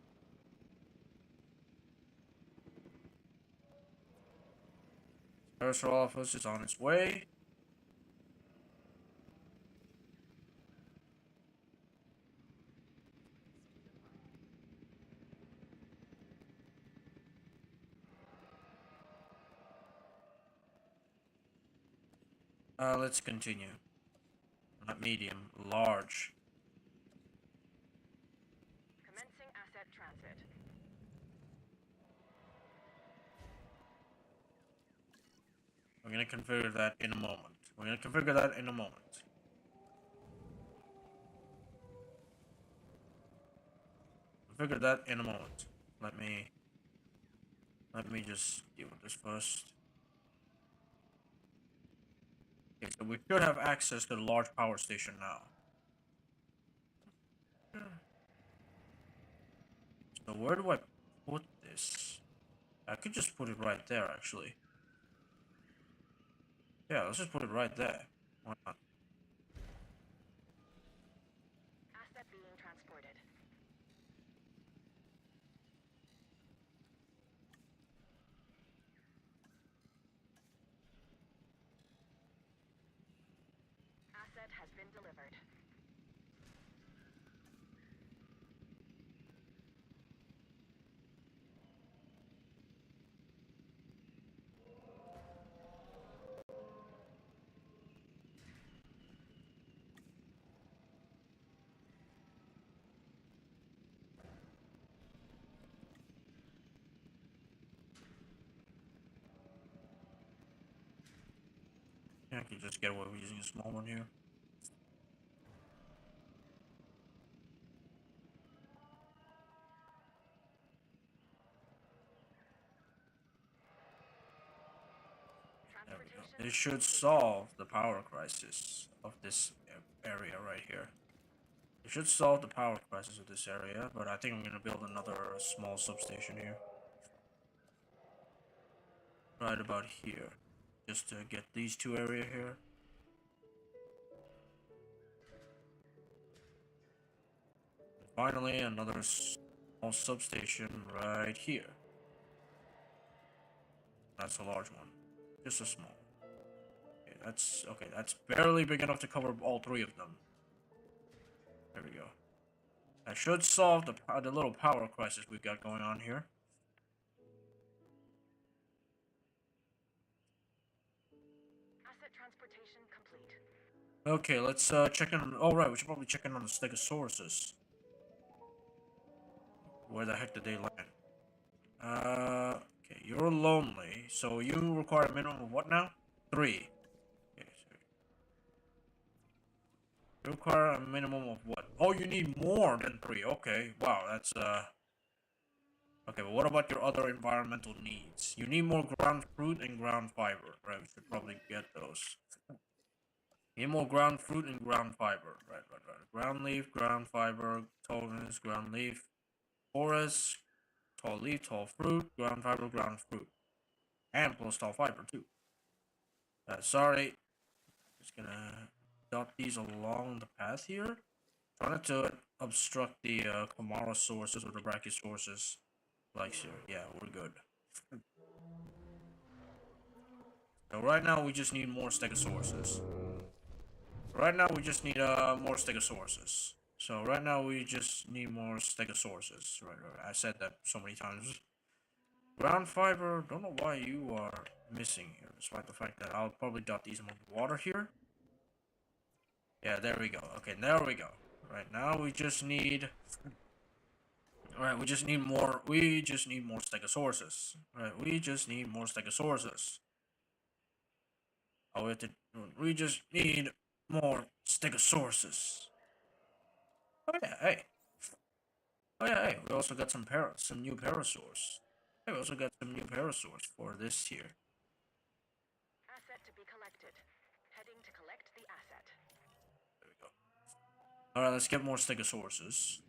Triceratops is on its way. Let's continue. Not medium, large. Commencing asset transit. We're gonna configure that in a moment. Let me Let me just deal with this first. Okay, so we should have access to the large power station now. So where do I put this? I could just put it right there, actually. Yeah, let's just put it right there. Why not? Asset being transported. Asset has been delivered. Yeah, I can just get away with using a small one here. There we go. This should solve the power crisis of this area right here. It should solve the power crisis of this area, but I think I'm gonna build another small substation here. Right about here. Just to get these two area here. And finally, another small substation right here. That's a large one. Just a small. Okay, that's barely big enough to cover all three of them. There we go. That should solve the little power crisis we've got going on here. Asset transportation complete. Okay, let's check in. Oh right, we should probably check in on the Stegosauruses. Where the heck did they land? Okay, you're lonely, so you require a minimum of what now? 3. Okay, so you require a minimum of what? Oh, you need more than 3. Okay, wow, that's Okay, but what about your other environmental needs? You need more ground fruit and ground fiber, right? We should probably get those. Need more ground fruit and ground fiber, right. Ground leaf, ground fiber, tallness, ground leaf, forest, tall leaf, tall fruit, ground fiber, ground fruit, and plus tall fiber too. Sorry, just gonna dot these along the path here. Try not to obstruct the Kamara sources or the Brachiosaurus like here. Yeah, we're good. So right now we just need more Stegosauruses. Right now we just need more Stegosauruses. So right now we just need more Stegosauruses. Right. I said that so many times. Ground fiber, don't know why you are missing here, despite the fact that I'll probably dot these in water here. Yeah, there we go. Okay, there we go. Right now we just need. Alright, we just need more. We just need more Stegosauruses. Alright, we just need more Stegosauruses. Oh, we just need more Stegosauruses. Oh yeah, hey. Oh yeah, hey. We also got some new parasaurs. Hey, we also got some new parasaurs for this here. Asset to be collected. Heading to collect the asset. There we go. Alright, let's get more Stegosauruses.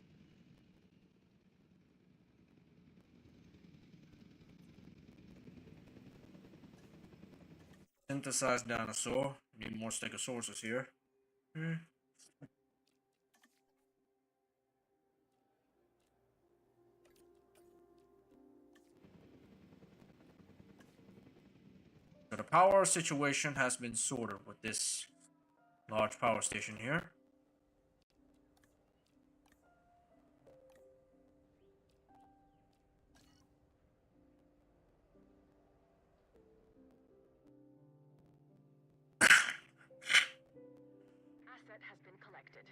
Synthesized dinosaur. Need more Stegosauruses here. So the power situation has been sorted with this large power station here. Asset has been collected.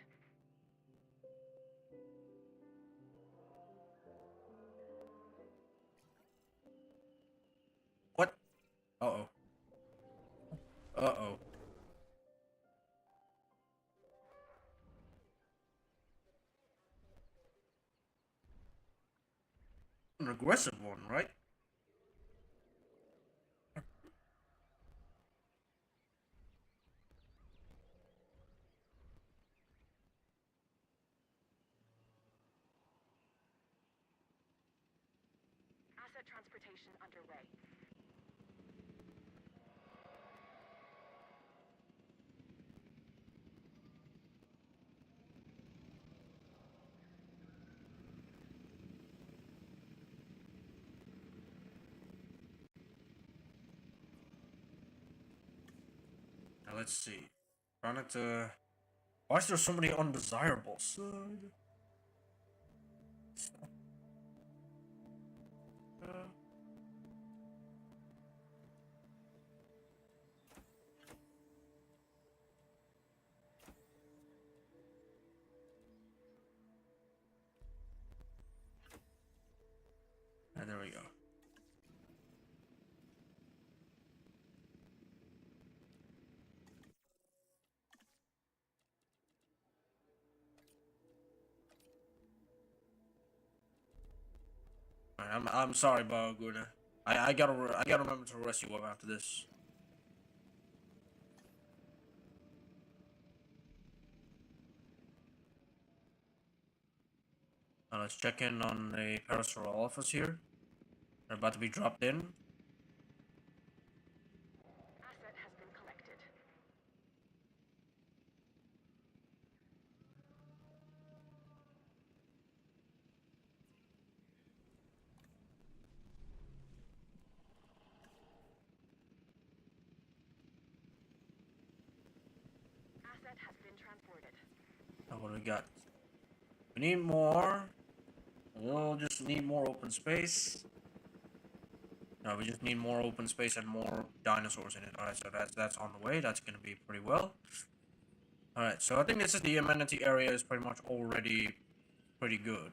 What? Uh-oh. Uh-oh. An aggressive one, right? transportation underway. Now let's see. Trying to. Why is there so many undesirables? And there we go. Alright, I'm sorry, Baraguna. I gotta remember to arrest you up after this. Let's check in on the Parasol office here. They're about to be dropped in. Asset has been collected. Asset has been transported. Now what do we got? We need more. We'll just need more open space. No, we just need more open space and more dinosaurs in it. Alright, so that's on the way. That's gonna be pretty well. Alright, so I think this is the amenity area is pretty much already pretty good.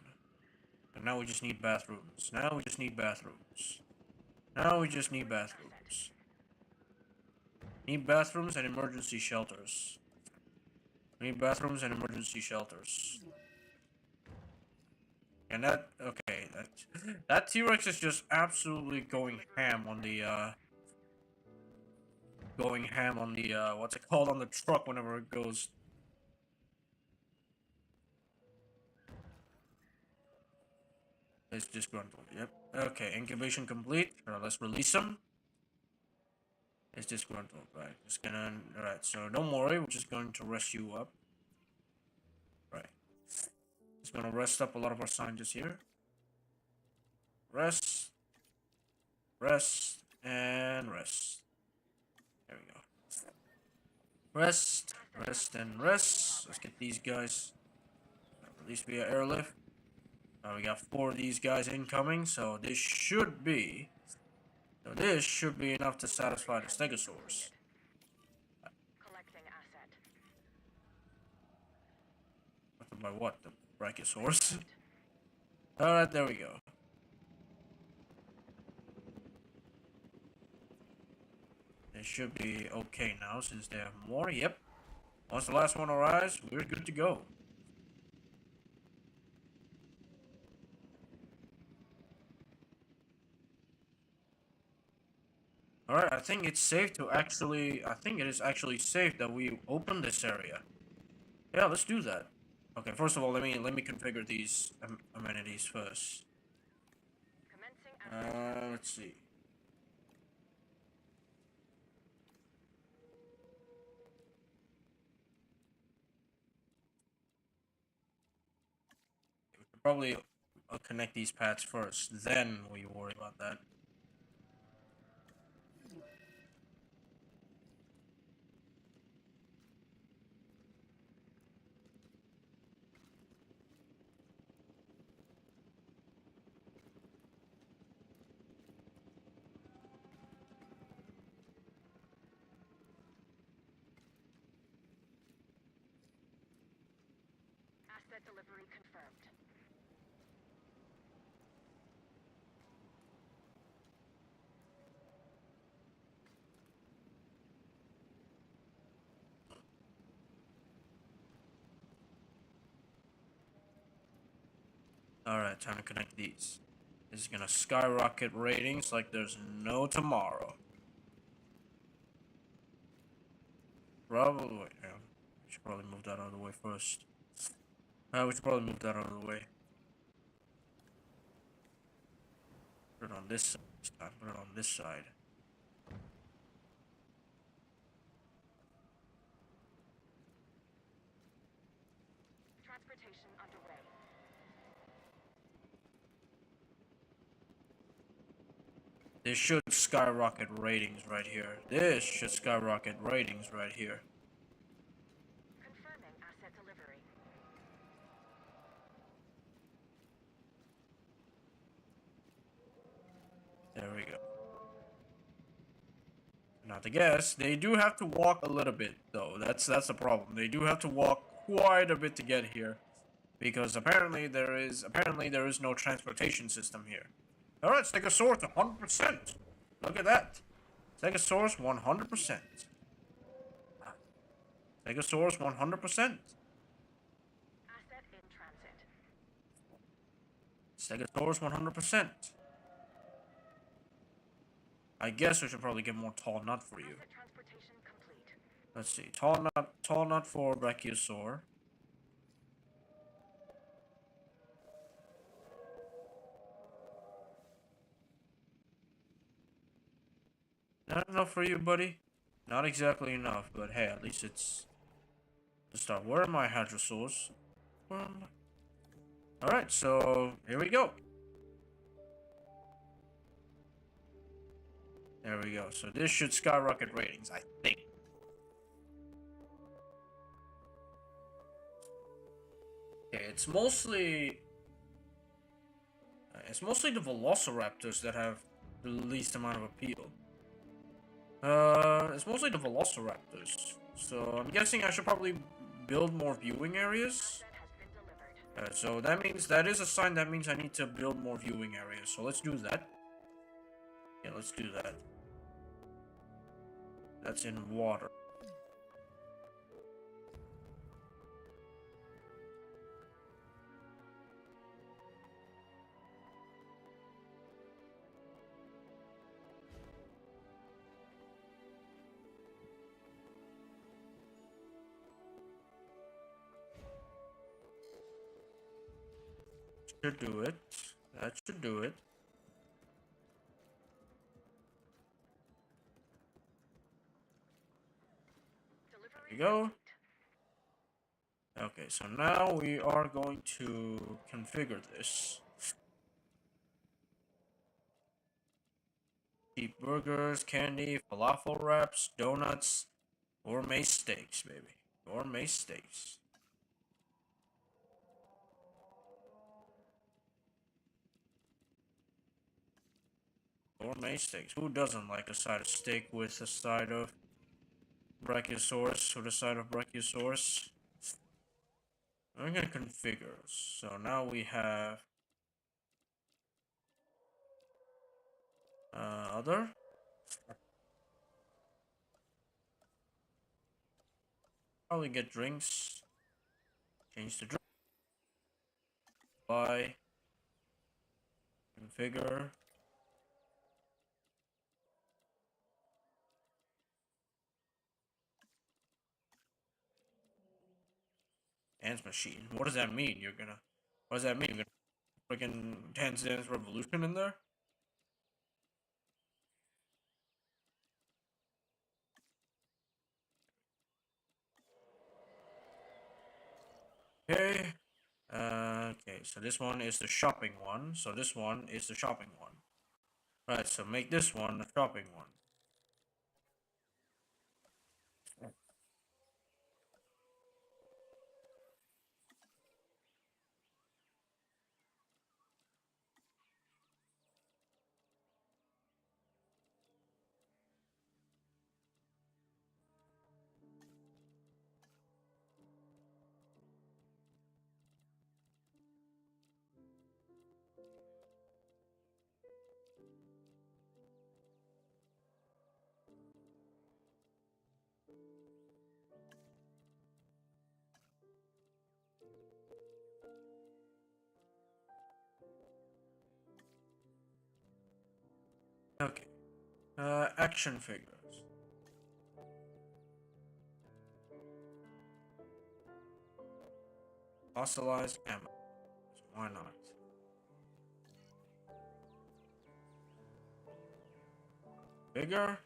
And now we just need bathrooms. Now we just need bathrooms. Now we just need bathrooms. Need bathrooms and emergency shelters. We need bathrooms and emergency shelters. And that, okay, that T-Rex is just absolutely going ham on the, what's it called, on the truck whenever it goes. It's disgruntled, yep. Okay, incubation complete. Let's release him. It's disgruntled, right. Just gonna, alright, so don't worry, we're just going to rest you up. Right. Just gonna rest up a lot of our scientists here. Rest. Rest. And rest. There we go. Rest. Rest and rest. Let's get these guys released via airlift. We got 4 of these guys incoming, so this should be enough to satisfy the stegosaurs. Collecting asset. By what? The brachiosaurs? Alright, there we go. They should be okay now since they have more. Yep. Once the last one arrives, we're good to go. Alright, I think it's safe to actually... I think it is actually safe that we open this area. Yeah, let's do that. Okay, first of all, let me configure these amenities first. Let's see. We should probably connect these pads first, then we worry about that. Asset delivery confirmed. Alright, time to connect these. This is gonna skyrocket ratings like there's no tomorrow. Probably, yeah. We should probably move that out of the way first. We should probably move that out of the way. Put it on this side. Put it on this side. Transportation underway. This should skyrocket ratings right here. This should skyrocket ratings right here. Confirming asset delivery. There we go. Not to guess, they do have to walk a little bit though. That's the problem. They do have to walk quite a bit to get here, because apparently there is no transportation system here. All right, Stegosaurus 100%. Look at that. Stegosaurus 100%. Stegosaurus 100%. Asset in transit. Stegosaurus 100%. I guess we should probably get more tall nut for you. Asset transportation complete. Let's see. Tall nut for Brachiosaur. Not enough for you, buddy? Not exactly enough, but hey, at least it's the start. Where are my hadrosaurs? Where am I? Alright, so here we go. There we go. So this should skyrocket ratings, I think. Okay, it's mostly the Velociraptors that have the least amount of appeal. It's mostly the Velociraptors. So I'm guessing I should probably build more viewing areas. Asset has been delivered. So that is a sign that means I need to build more viewing areas. So let's do that. Yeah, let's do that. That's in water. Should do it. That should do it. Delivery There we go. complete. Okay, so now we are going to configure this. Cheap burgers, candy, falafel wraps, donuts, gourmet steaks, baby. Gourmet steaks. Gourmet steaks. Who doesn't like a side of steak with a side of Brachiosaurus, or the side of Brachiosaurus? I'm gonna configure. So now we have other. Probably get drinks. Change the drink. Buy. Configure. Dance machine. What does that mean? What does that mean? You're gonna freaking Dance Revolution in there? Okay. Okay, so this one is the shopping one. So this one is the shopping one. Right, so make this one the shopping one. Okay. Action figures. Fossilized ammo. Why not? Bigger?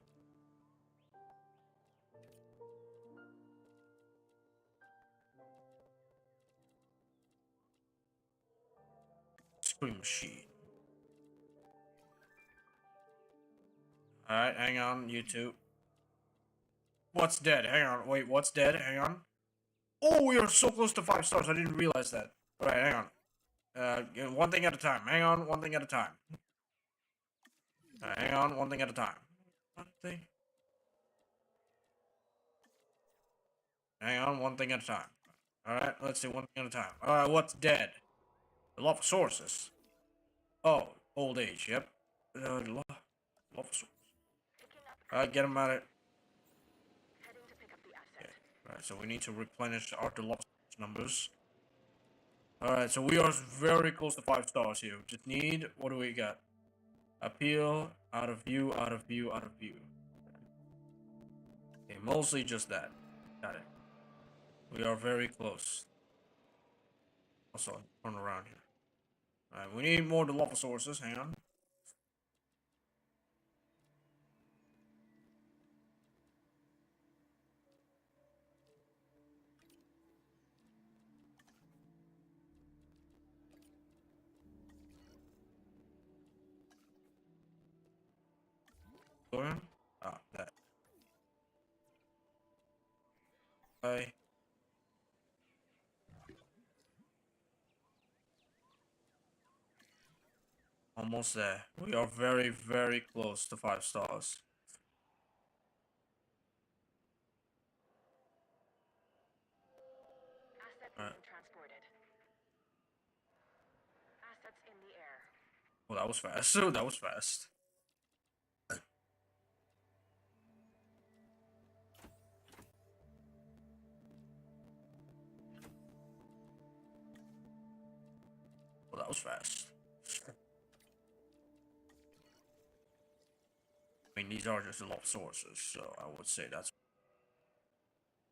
Scream machine. Alright, hang on, you two. What's dead? Hang on, wait, what's dead? Hang on. Oh, we are so close to 5 stars, I didn't realize that. Alright, hang on. One thing at a time. Hang on, one thing at a time. Hang on, one thing at a time. One thing. Hang on, one thing at a time. Alright, let's see, one thing at a time. Alright, what's dead? The lava sources. Oh, old age, yep. Lava source. Alright, get him out of it. Heading to pick up the asset. Okay. Right, so we need to replenish our lava source numbers. Alright, so we are very close to 5 stars here. Just need, what do we got? Appeal, out of view, out of view, out of view. Okay, mostly just that. Got it. We are very close. Also, turn around here. Alright, we need more lava sources. Hang on. Going? Ah, that. Okay. Almost there. We are very, very close to 5 stars. Asset being transported. Assets in the air. Well, that was fast. So that was fast. Well, that was fast. I mean, these are just a lot of sources, so I would say that's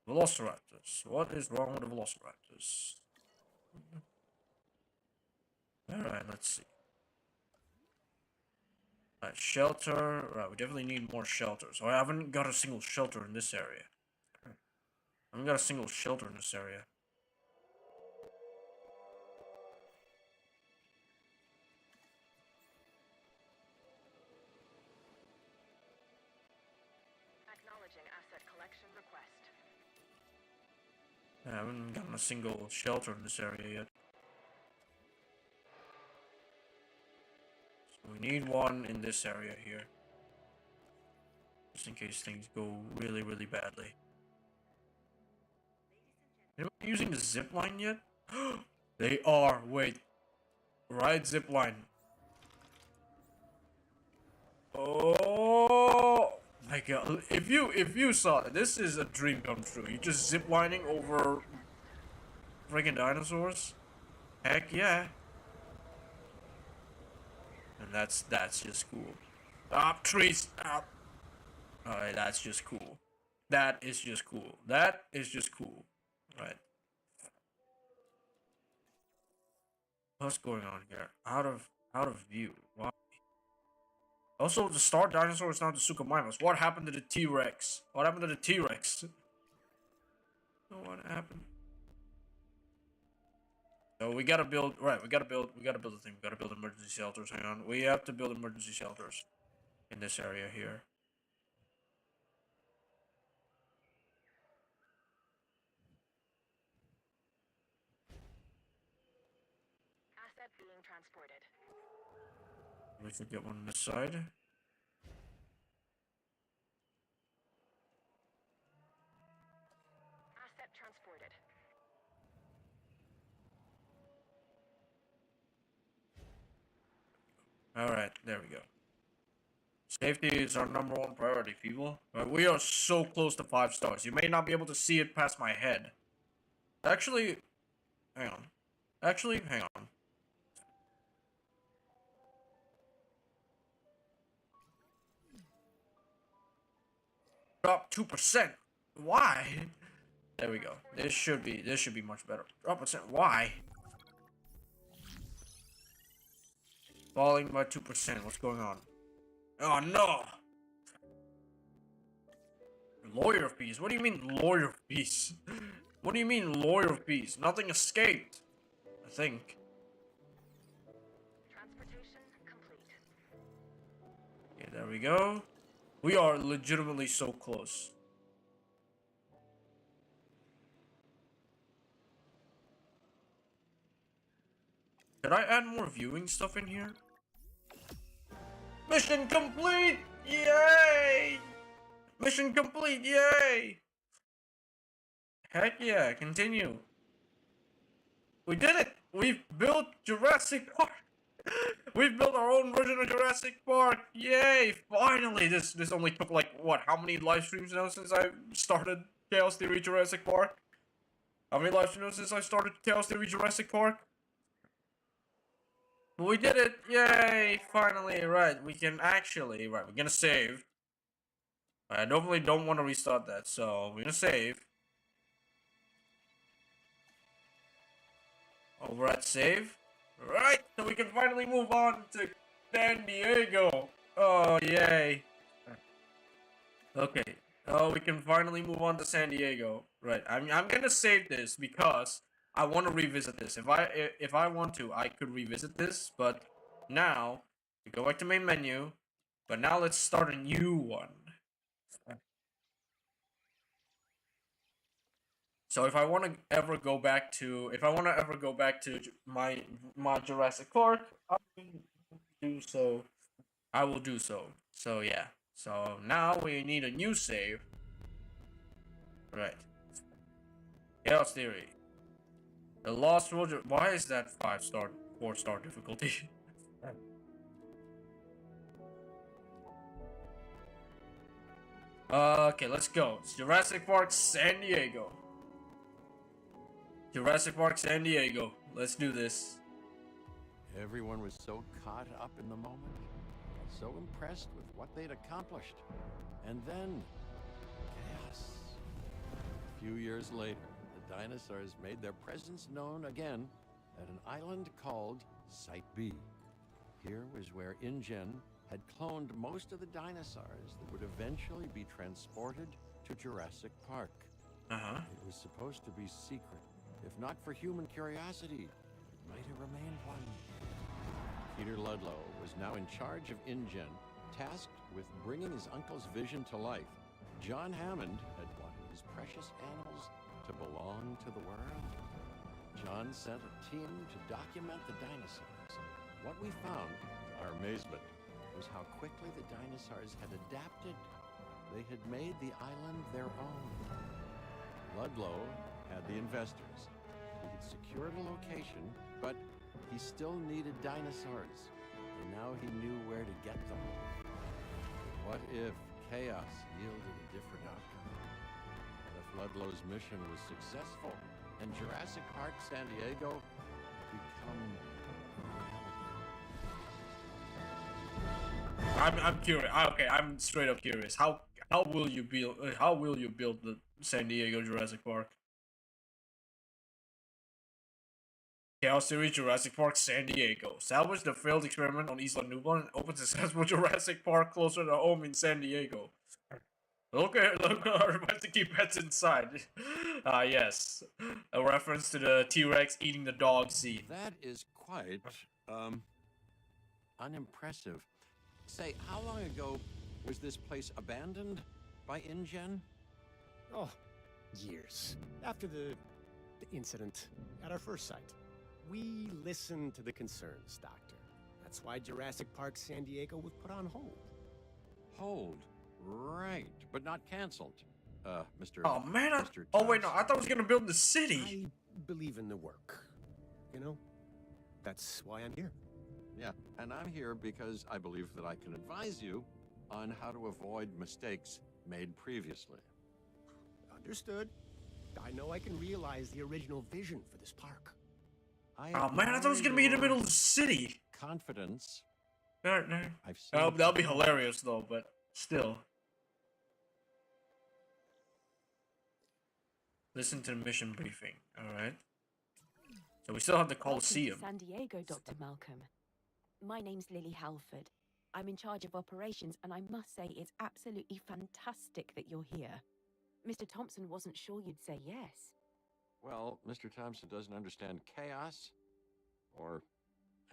Velociraptors. What is wrong with the Velociraptors? Alright, let's see. Alright, shelter. Right, we definitely need more shelters. So I haven't got a single shelter in this area. I haven't got a single shelter in this area. Acknowledging asset collection request. I haven't gotten a single shelter in this area yet. So we need one in this area here. Just in case things go really, really badly. Anyone using the zip line yet? They are. Wait. Ride zip line. Oh my god. If you saw it, this is a dream come true. You just zip lining over freaking dinosaurs? Heck yeah. And that's just cool. Stop, trees, stop. Alright, that's just cool. That is just cool. That is just cool. Right. What's going on here? Out of view. Why? Also, the star dinosaur is now the Suchomimus. What happened to the T-Rex? What happened to the T-Rex? What happened? So we gotta build. Right, we gotta build a thing. We gotta build emergency shelters. Hang on. We have to build emergency shelters in this area here. Asset being transported. We should get one on this side. Asset transported. Alright, there we go. Safety is our #1 priority, people. Right, we are so close to 5 stars. You may not be able to see it past my head. Actually, hang on. Hang on. Drop 2%. Why? There we go. This should be much better. Drop percent. Why? Falling by 2%. What's going on? Oh no! Lawyer of peace? What do you mean lawyer of peace? What do you mean lawyer of peace? Nothing escaped. I think. Transportation complete. Okay, there we go. We are legitimately so close. Did I add more viewing stuff in here? Mission complete! Yay! Mission complete! Yay! Heck yeah, continue. We did it! We've built Jurassic Park! We've built our own version of Jurassic Park! Yay! Finally! This only took like, what, how many live streams now since I started Chaos Theory Jurassic Park? How many live streams since I started Chaos Theory Jurassic Park? But we did it! Yay! Finally, right, we can actually, right, we're gonna save. I definitely don't want to restart that, so we're gonna save. Over at save. Right, so we can finally move on to San Diego. Oh, yay. Okay. Oh, we can finally move on to San Diego. Right, I'm gonna save this because I want to revisit this. If I want to, I could revisit this, but now we go back to main menu. But now let's start a new one. So if I want to ever go back to, my Jurassic Park, I will do so. I will do so. So yeah. So now we need a new save. Right. Chaos Theory. The Lost Road. Why is that 5-star, 4-star difficulty? Okay, let's go. It's Jurassic Park San Diego. Jurassic Park San Diego. Let's do this. Everyone was so caught up in the moment, so impressed with what they'd accomplished. And then, chaos. A few years later, the dinosaurs made their presence known again at an island called Site B. Here was where InGen had cloned most of the dinosaurs that would eventually be transported to Jurassic Park. It was supposed to be secret. If not for human curiosity, it might have remained one. Peter Ludlow was now in charge of InGen, tasked with bringing his uncle's vision to life. John Hammond had wanted his precious animals to belong to the world. John sent a team to document the dinosaurs. What we found, to our amazement, was how quickly the dinosaurs had adapted. They had made the island their own. Ludlow had the investors. He had secured a location, but he still needed dinosaurs, and now he knew where to get them. What if chaos yielded a different outcome? What if Ludlow's mission was successful, and Jurassic Park San Diego become a reality? I'm curious. Okay, I'm straight up curious. How will you build the San Diego Jurassic Park? Chaos Theory Jurassic Park San Diego. Salvage the failed experiment on Isla Nublar and open successful Jurassic Park closer to home in San Diego. Look at our domestic pets inside. Yes. A reference to the T-Rex eating the dog scene. That is quite, unimpressive. Say, how long ago was this place abandoned by InGen? Oh, years. After the incident at our first site. We listened to the concerns, Doctor. That's why Jurassic Park San Diego was put on hold. Hold. Right, but not canceled. Mr. Oh man, Mr. oh wait, no, Thompson. I thought I was gonna build the city. I believe in the work. You know? That's why I'm here. Yeah, and I'm here because I believe that I can advise you on how to avoid mistakes made previously. Understood. I know I can realize the original vision for this park. Oh man, I thought it was gonna be in the middle of the city. Confidence. No. I've seen That'll be hilarious though, but still. Listen to the mission briefing, alright? So we still have the Coliseum. Welcome to San Diego, Dr. Malcolm. My name's Lily Halford. I'm in charge of operations, and I must say it's absolutely fantastic that you're here. Mr. Thompson wasn't sure you'd say yes. Well, Mr. Thompson doesn't understand chaos or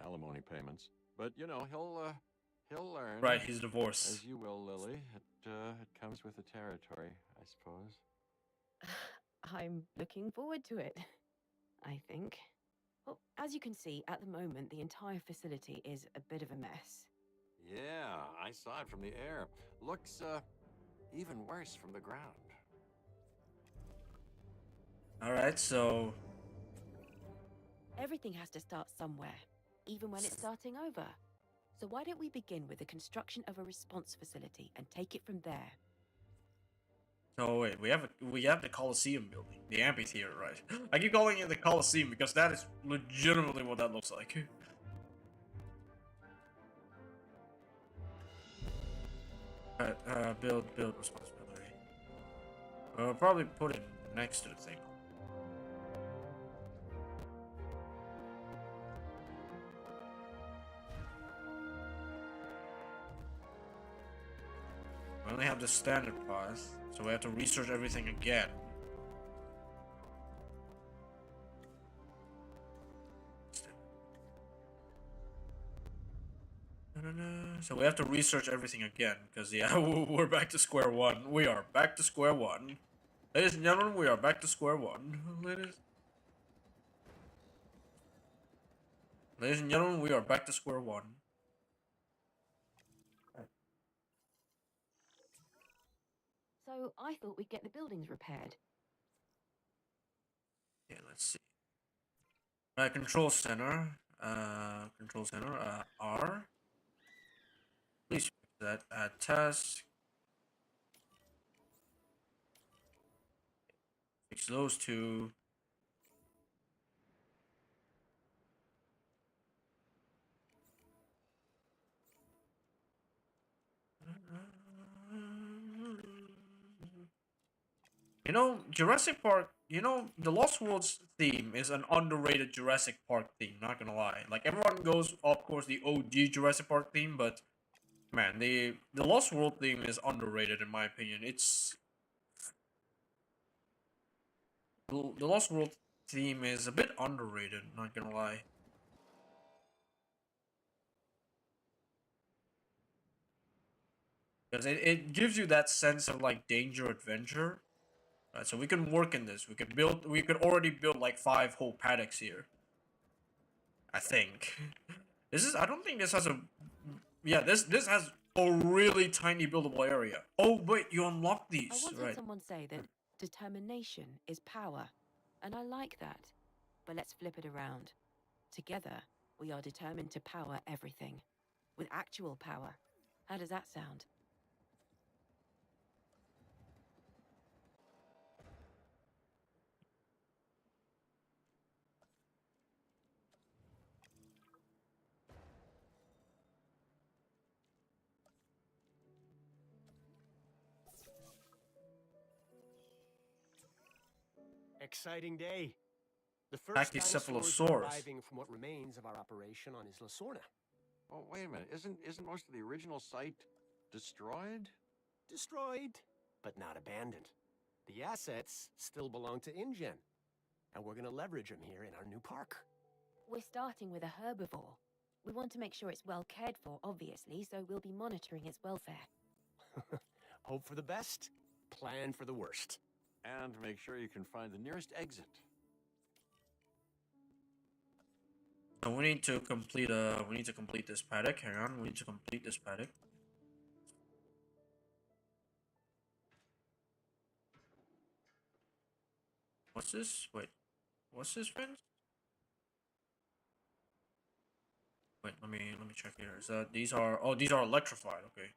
alimony payments, but you know he'll learn. Right, he's divorced. As you will, Lily. It comes with the territory, I suppose. I'm looking forward to it, I think. Well, as you can see, at the moment, the entire facility is a bit of a mess. Yeah, I saw it from the air. Looks even worse from the ground. Alright, so Everything has to start somewhere, even when it's starting over. So why don't we begin with the construction of a response facility and take it from there? oh wait, we have the Coliseum building, the amphitheater, right? I keep calling it the Coliseum because that is legitimately what that looks like. Alright, build responsibility. I'll probably put it next to the thing. We only have the standard path, so we have to research everything again. So we have to research everything again, because yeah, we're back to square one. We are back to square one. Ladies and gentlemen, we are back to square one. Ladies and gentlemen, we are back to square one. So I thought we'd get the buildings repaired. Yeah, let's see. Control center, R. Please fix that. Add task. Fix those two. You know, Jurassic Park, you know, the Lost Worlds theme is an underrated Jurassic Park theme, not gonna lie. Like, everyone goes, of course, the OG Jurassic Park theme, but, man, the Lost World theme is underrated, in my opinion. It's... The Lost World theme is a bit underrated, not gonna lie. Because it gives you that sense of, like, danger adventure. Right, so we can work in this. We could already build like 5 whole paddocks here. I think. I don't think this has a, yeah, this has a really tiny buildable area. Oh wait, you unlock I these, once right? heard someone say that determination is power, and I like that. But let's flip it around. Together, we are determined to power everything. With actual power. How does that sound? Exciting day. The first dinosaurs Pachycephalosaurus. arriving from what remains of our operation on Isla Sorna. Oh, wait a minute. Isn't most of the original site destroyed? Destroyed, but not abandoned. The assets still belong to InGen, and we're gonna leverage them here in our new park. We're starting with a herbivore. We want to make sure it's well cared for, obviously, so we'll be monitoring its welfare. Hope for the best, plan for the worst. And make sure you can find the nearest exit. So we need to complete this paddock. Hang on, we need to complete this paddock. What's this? Wait. What's this, friends? Wait, let me check here. Is that these are electrified, okay.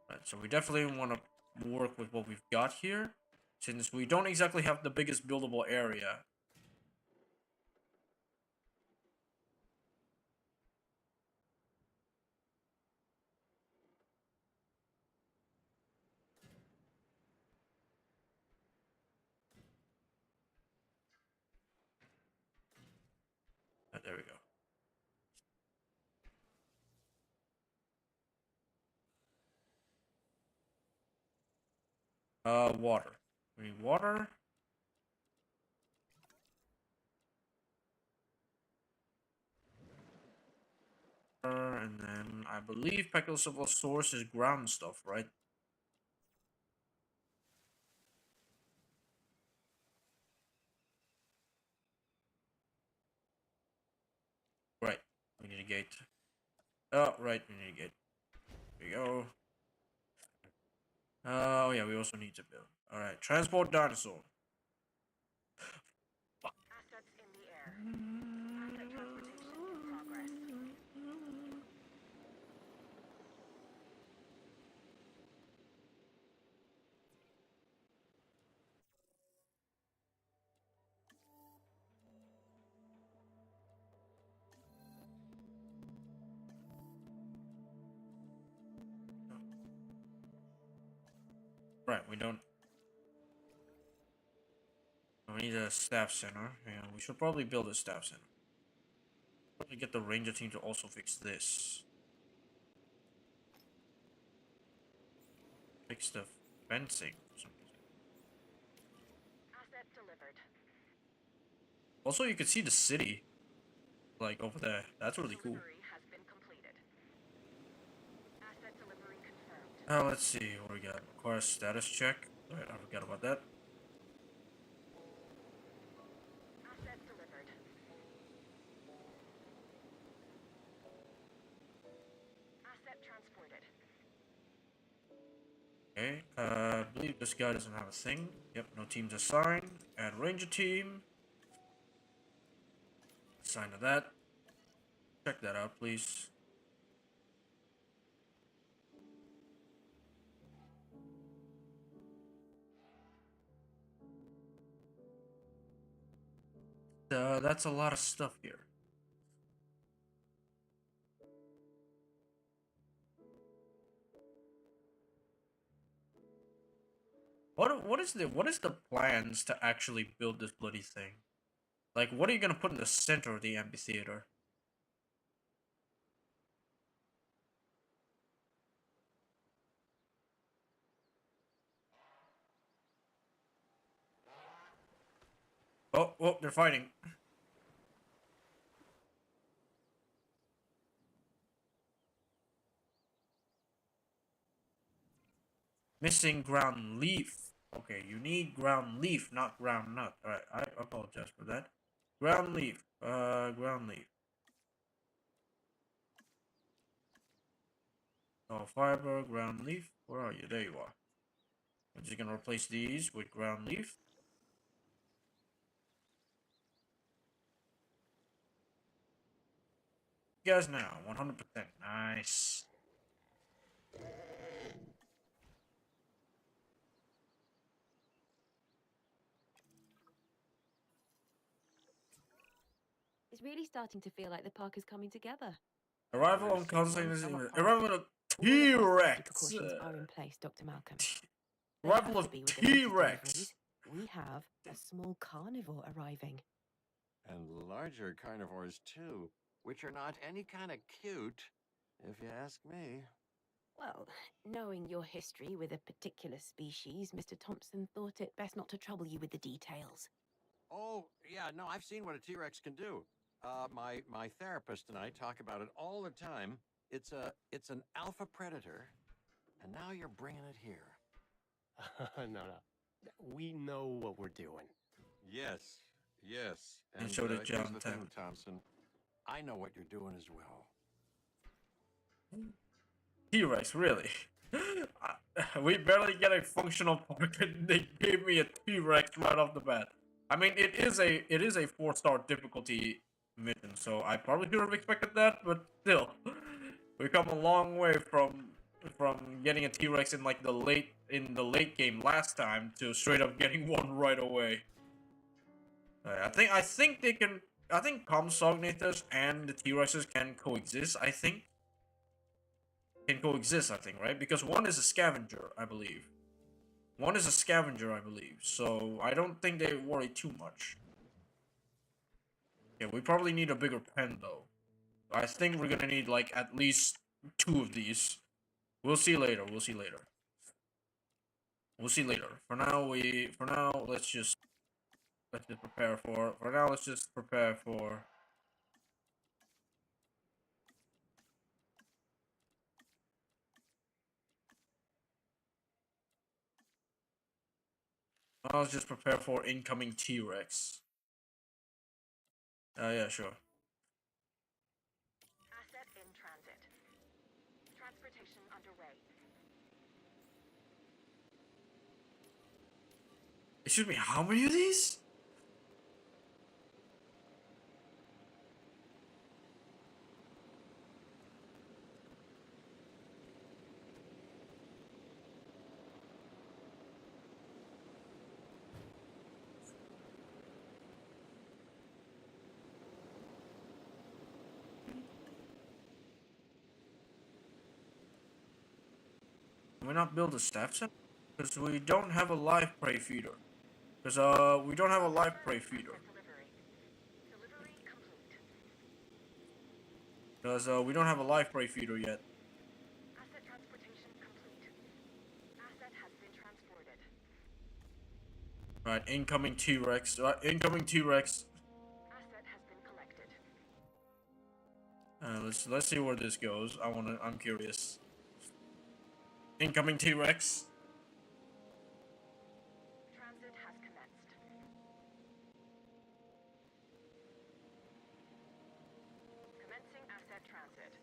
Right, so we definitely want to work with what we've got here, since we don't exactly have the biggest buildable area. There we go. Water. We need water. And then I believe Peckle's source is ground stuff, right? Right. We need a gate. Oh, right. We need a gate. There we go. Oh, yeah. We also need to build. All right. Transport dinosaur. Assets in the air. Asset transportation in progress. Right. We don't. We need a staff center. Yeah, we should probably build a staff center. Probably get the ranger team to also fix this. Fix the fencing for some reason. Asset delivered. Also, you can see the city, like over there. That's really cool. Delivery has been completed. Asset delivery confirmed. Let's see what we got. Require status check. Right, I forgot about that. Asset delivered. Asset transported. Okay, I believe this guy doesn't have a thing. Yep, no teams assigned. Add ranger team. Assign to that. Check that out, please. That's a lot of stuff here. What is the plans to actually build this bloody thing? Like, what are you gonna put in the center of the amphitheater? Oh, oh, they're fighting. Missing ground leaf. Okay, you need ground leaf, not ground nut. Alright, I apologize for that. Ground leaf. Ground leaf. Oh, fiber, ground leaf. Where are you? There you are. I'm just gonna replace these with ground leaf. You guys now, 100%. Nice. It's really starting to feel like the park is coming together. Arrival on constant. Arrival of T-Rex. Precautions are in place, Dr. Malcolm. They Arrival have of to be with the latest T-Rex. deliveries. We have a small carnivore arriving. And larger carnivores, too, which are not any kind of cute, if you ask me. Well, knowing your history with a particular species, Mr. Thompson thought it best not to trouble you with the details. Oh, yeah, no, I've seen what a T-Rex can do. My therapist and I talk about it all the time. It's an alpha predator, and now you're bringing it here. No. We know what we're doing. Yes, yes. And so did here's John the thing, Taylor. Thompson. I know what you're doing as well. T-Rex, really? We barely get a functional park and they gave me a T-Rex right off the bat. I mean, it is a 4-star difficulty mission, so I probably should have expected that, but still, we come a long way from getting a T-Rex in like the late game last time to straight up getting one right away. I think they can. I think Comsognathus and the T-Rexes can coexist. I think right? Because one is a scavenger, I believe. So I don't think they worry too much. Yeah, we probably need a bigger pen though. I think we're gonna need like at least 2 of these. We'll see later. We'll see later. For now, let's just prepare for. For now, let's just prepare for. I'll just prepare for incoming T-Rex. Yeah, sure. Asset in transit. Transportation underway. Excuse me, how many of these? Can we not build a staff center? Because we don't have a live prey feeder. Because we don't have a live prey feeder. Delivery complete. Because we don't have a live prey feeder yet. Asset transportation complete. Asset has been transported. Right, incoming T-Rex. Incoming T-Rex. Asset has been collected. Let's see where this goes. I'm curious. Incoming T-Rex. Transit has commenced. Commencing asset transit.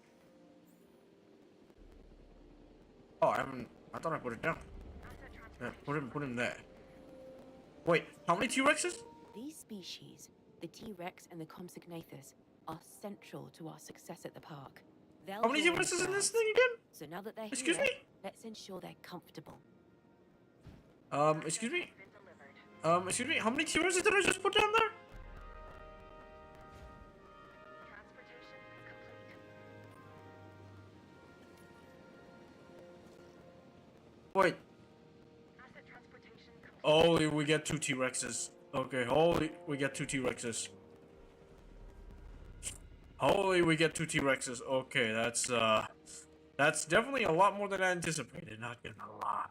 Oh, I thought I put it down. Asset Yeah, transportation. put him there. Wait, how many T-Rexes? These species, the T-Rex and the Compsognathus, are central to our success at the park. They'll How many draw in the T-Rexes in this crowds. thing again? So now that they're Excuse here, me? let's ensure they're comfortable. Excuse me? Been delivered. Excuse me, how many T-Rexes did I just put down there? Transportation complete. Wait. Asset transportation complete. Holy, we get 2 T-Rexes. Okay, holy, we get 2 T-Rexes. Holy, we get 2 T-Rexes. Okay, that's definitely a lot more than I anticipated, not gonna lie.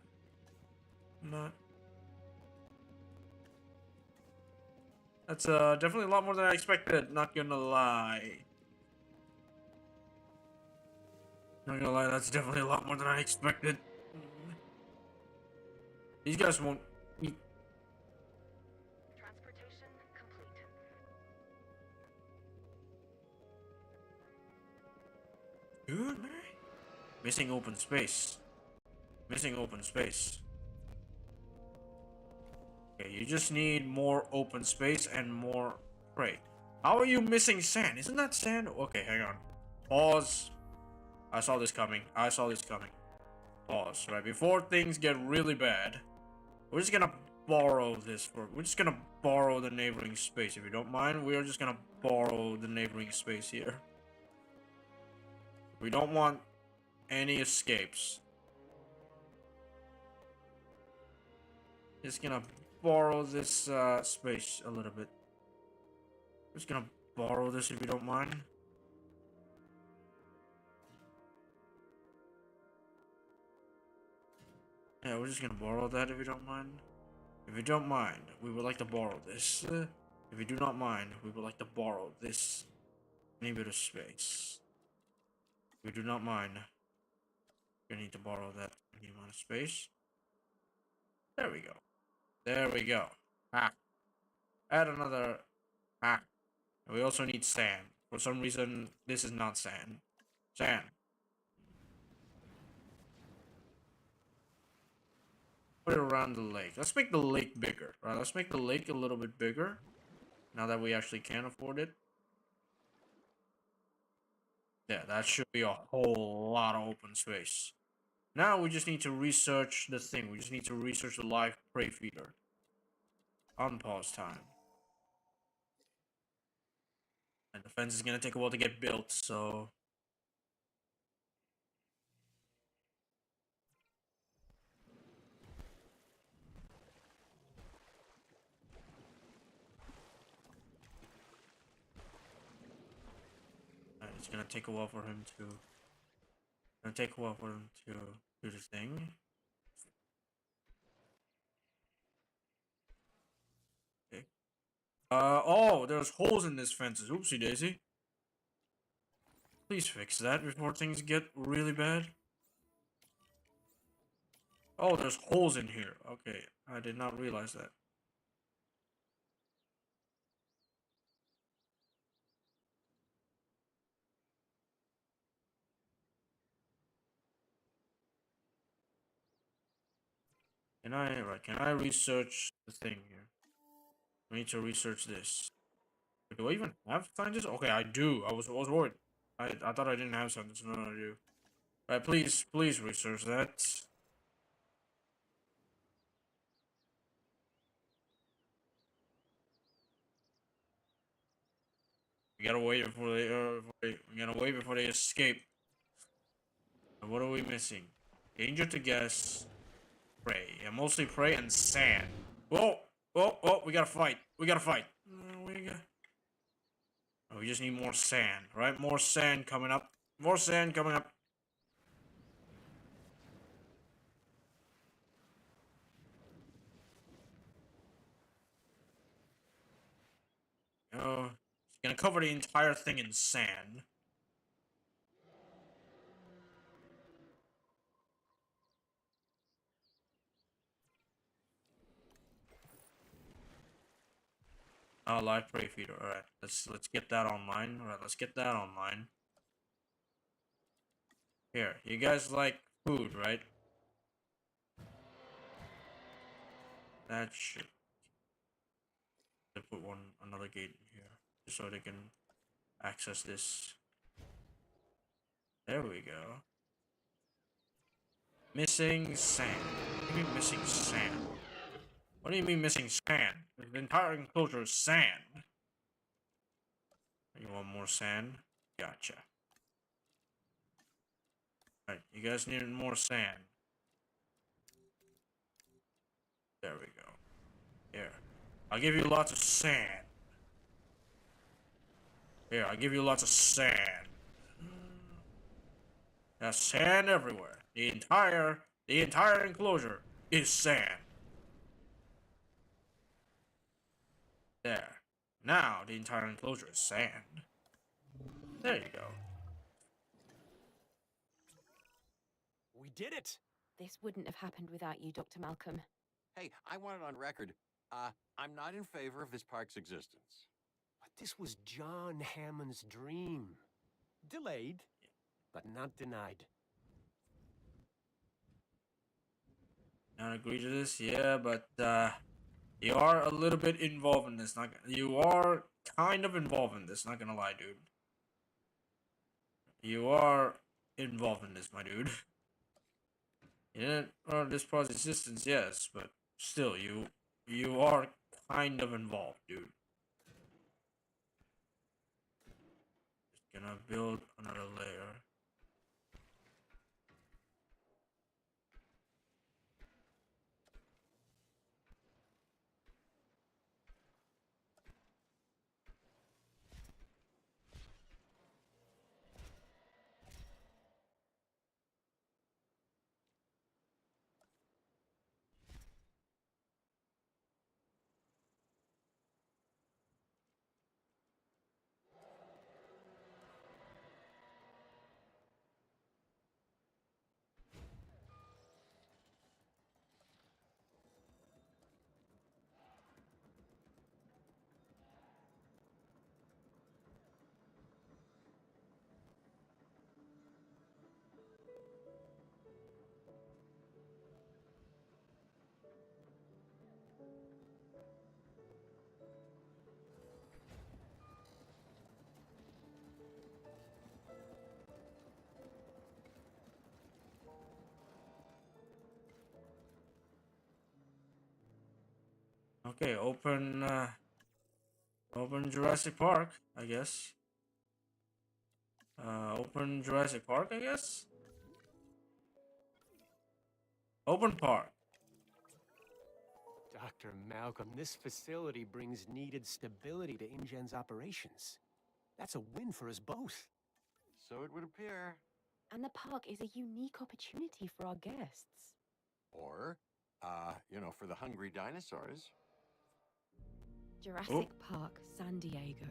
That's definitely a lot more than I expected, not gonna lie. Not gonna lie, that's definitely a lot more than I expected. These guys won't eat. Transportation complete. Good, man. Missing open space. Missing open space. Okay, you just need more open space and more prey. How are you missing sand? Isn't that sand? Okay, hang on. Pause. I saw this coming. I saw this coming. Pause. Right before things get really bad, we're just gonna borrow this for. We're just gonna borrow the neighboring space. If you don't mind, we are just gonna borrow the neighboring space here. We don't want any escapes. Just gonna borrow this space a little bit. Just gonna borrow this if you don't mind. Yeah, we're just gonna borrow that if you don't mind. If you don't mind, we would like to borrow this. If you do not mind, we would like to borrow this any bit of space. We do not mind. We need to borrow that any amount of space. There we go. There we go. Ah. Add another. Ah. We also need sand. For some reason, this is not sand. Sand. Put it around the lake. Let's make the lake bigger. Right, let's make the lake a little bit bigger. Now that we actually can afford it. Yeah, that should be a whole lot of open space. Now we just need to research the thing. We just need to research the live prey feeder. Unpause time. And the fence is gonna take a while to get built, so... it's gonna take a while for him to... do the thing. Oh, there's holes in this fences. Oopsie daisy. Please fix that before things get really bad. Oh, there's holes in here. Okay, I did not realize that. Can I research the thing here? I need to research this. Do I even have scientists? Okay, I do. I was worried. I thought I didn't have scientists. No, I do. Alright, please research that. We gotta wait before we gotta wait before they escape. And what are we missing? Danger to guess. Prey. Yeah, mostly prey and sand. Whoa! Oh, we gotta fight. We gotta fight. Oh, we just need more sand, right? More sand coming up. More sand coming up. Oh, it's gonna cover the entire thing in sand. Oh, live prey feeder. All right, let's get that online. All right, let's get that online. Here, you guys like food, right? That should put another gate in here, just so they can access this. There we go. Missing sand. What do you mean missing sand? What do you mean missing sand? The entire enclosure is sand. You want more sand? Gotcha. Alright, you guys need more sand. There we go. Here. I'll give you lots of sand. Here, I'll give you lots of sand. There's sand everywhere. The entire enclosure is sand. There. Now the entire enclosure is sand. There you go. We did it! This wouldn't have happened without you, Dr. Malcolm. Hey, I want it on record. I'm not in favor of this park's existence. But this was John Hammond's dream. Delayed, but not denied. Not agree to this? Yeah, but you are a little bit involved in this. You are kind of involved in this, not gonna lie, dude. You are involved in this, my dude. You didn't earn this part's existence, yes, but still, you are kind of involved, dude. Just gonna build another layer. Okay, open Jurassic Park, I guess. Open Jurassic Park, I guess? Open park. Dr. Malcolm, this facility brings needed stability to InGen's operations. That's a win for us both. So it would appear. And the park is a unique opportunity for our guests. Or, for the hungry dinosaurs. Jurassic Park, San Diego.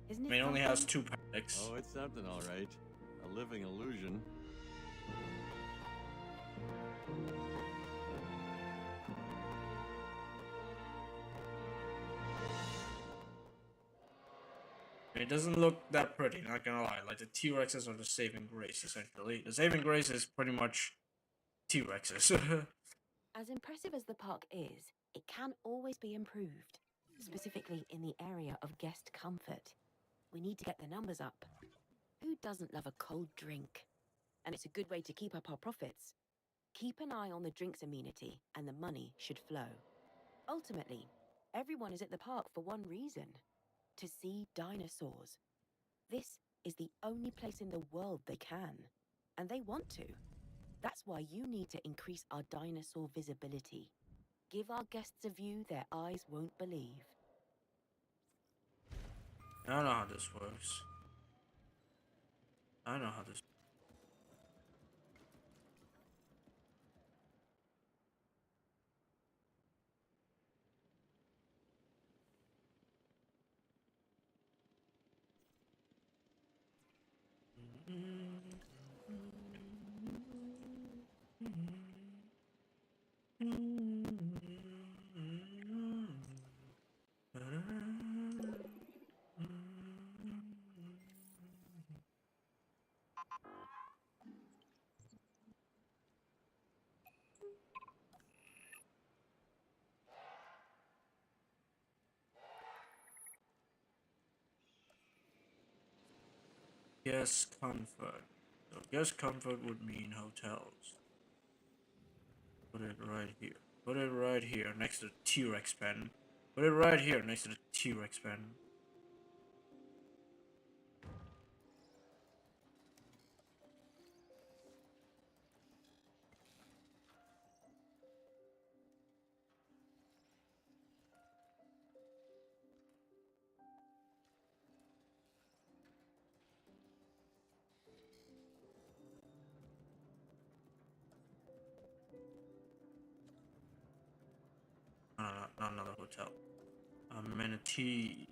Isn't I it mean, it only has something? 2 panics. Oh, it's something, all right. A living illusion. It doesn't look that pretty, not gonna lie. Like, the T-Rexes are the saving grace, essentially. The saving grace is pretty much T-Rexes. As impressive as the park is, it can always be improved, specifically in the area of guest comfort. We need to get the numbers up. Who doesn't love a cold drink? And it's a good way to keep up our profits. Keep an eye on the drinks amenity, and the money should flow. Ultimately, everyone is at the park for one reason: to see dinosaurs. This is the only place in the world they can, and they want to. That's why you need to increase our dinosaur visibility. Give our guests a view their eyes won't believe. I don't know how this works. I know how this. Guest comfort. So guest comfort would mean hotels. Put it right here. Put it right here next to the T-Rex pen. Put it right here next to the T-Rex pen. No, not another hotel. Amenities.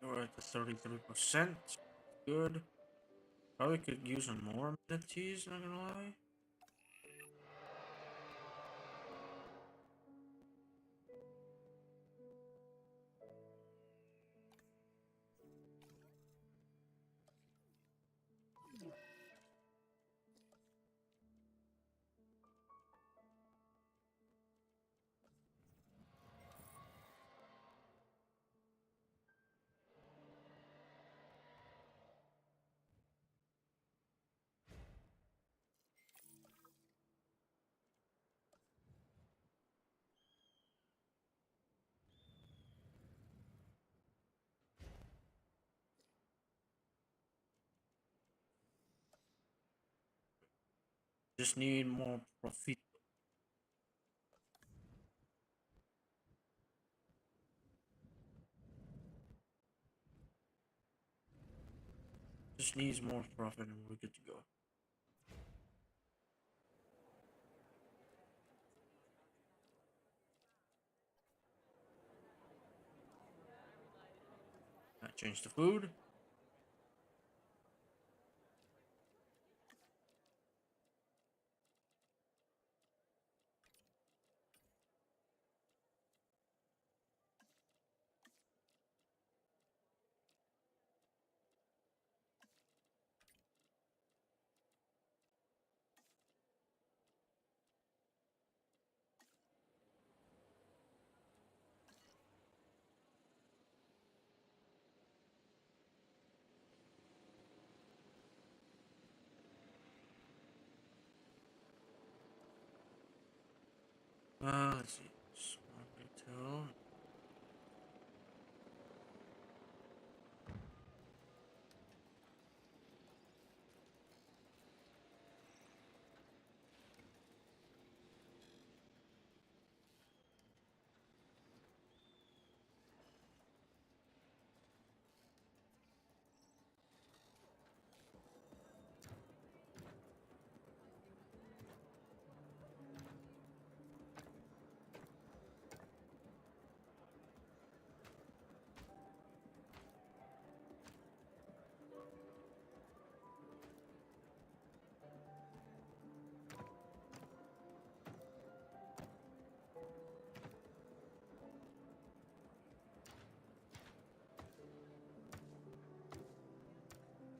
We're at the 33%. Good. Probably could use some more amenities, not gonna lie. Just need more profit. Just needs more profit and we're good to go. I change the food. Let's see. Smart retail.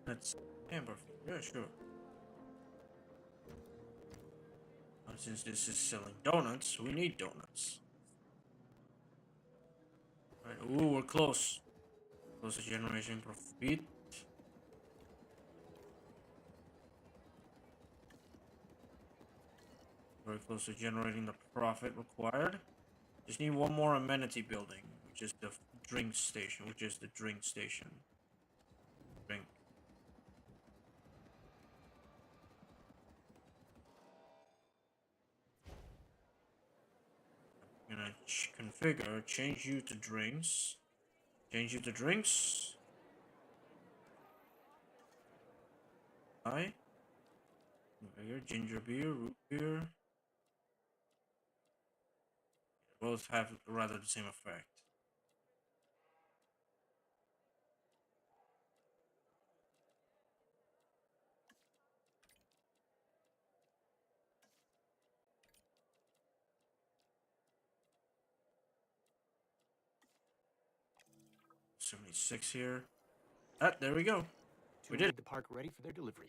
That's amber. Yeah, sure. Since this is selling donuts, we need donuts. Right. Ooh, we're close. Close to generation profit. Very close to generating the profit required. Just need one more amenity building, which is the drink station. Drink. I'm gonna configure, change you to drinks. Change you to drinks. Hi. Configure, ginger beer, root beer. Both have rather the same effect. $76 here. There we go. To make the park ready for their delivery.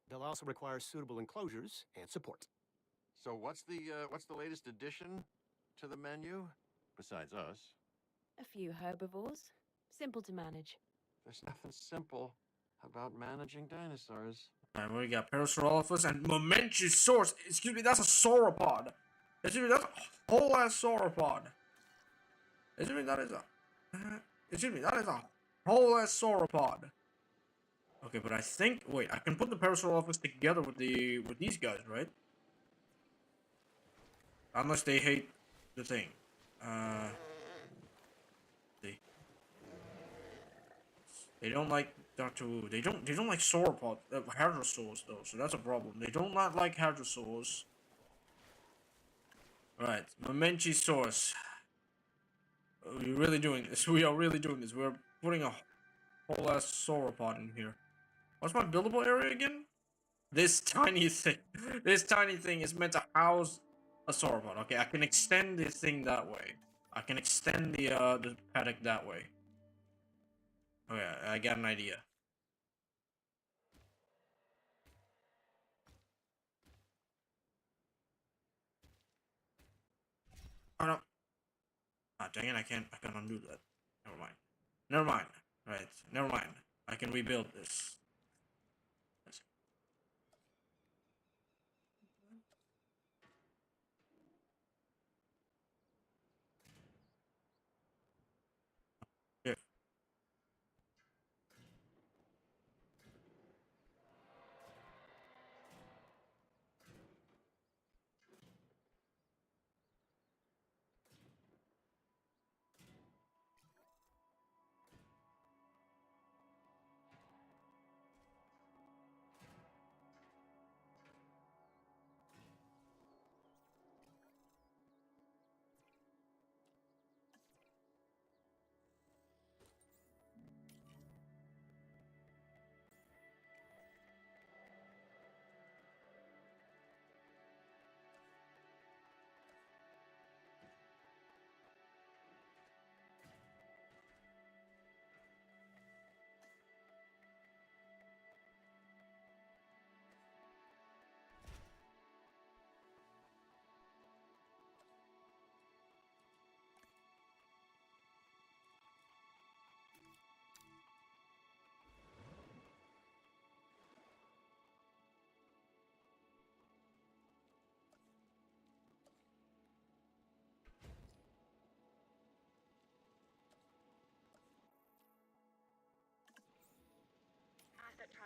They'll also require suitable enclosures and support. So what's the latest addition to the menu? Besides us. A few herbivores. Simple to manage. There's nothing simple about managing dinosaurs. Alright, we got Parasaurolophus and Momentosaurus. Excuse me, that's a sauropod. Excuse me, that's a whole ass sauropod. Excuse me, that is a whole ass sauropod. Okay, but I think wait, I can put the Parasaurolophus together with these guys, right? Unless they hate the thing. They don't like Dr. Wu. They don't like sauropod hadrosaurs though, so that's a problem. They don't not like hadrosaurs. Right, Momentosaurus. We're really doing this. We are really doing this. We're putting a whole ass sauropod in here. What's my buildable area again? This tiny thing. This tiny thing is meant to house a sauropod. Okay, I can extend this thing that way. I can extend the paddock that way. Okay, I got an idea. Oh no. Ah, dang it, I can't undo that. Never mind. Never mind. Right, never mind. I can rebuild this. Here.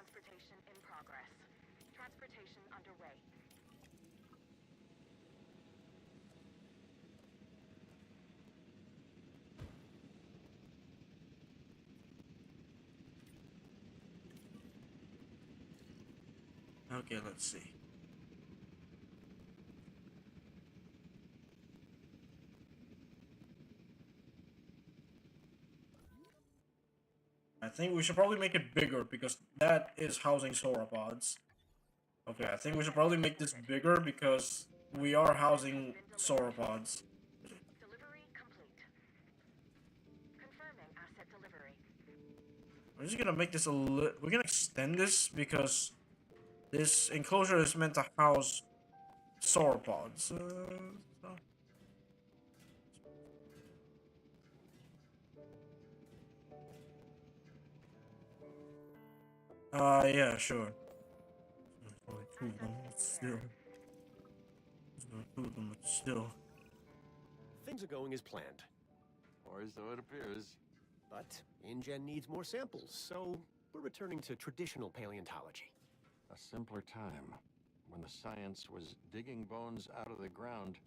transportation in progress. Transportation underway. Okay, let's see. I think we should probably make it bigger because that is housing sauropods. Okay, I think we should probably make this bigger because we are housing sauropods. Delivery complete. Confirming asset delivery. We're just gonna make this we're gonna extend this because this enclosure is meant to house sauropods. Yeah, sure. Still. Things are going as planned. Or so it appears. But InGen needs more samples, so we're returning to traditional paleontology. A simpler time, when the science was digging bones out of the ground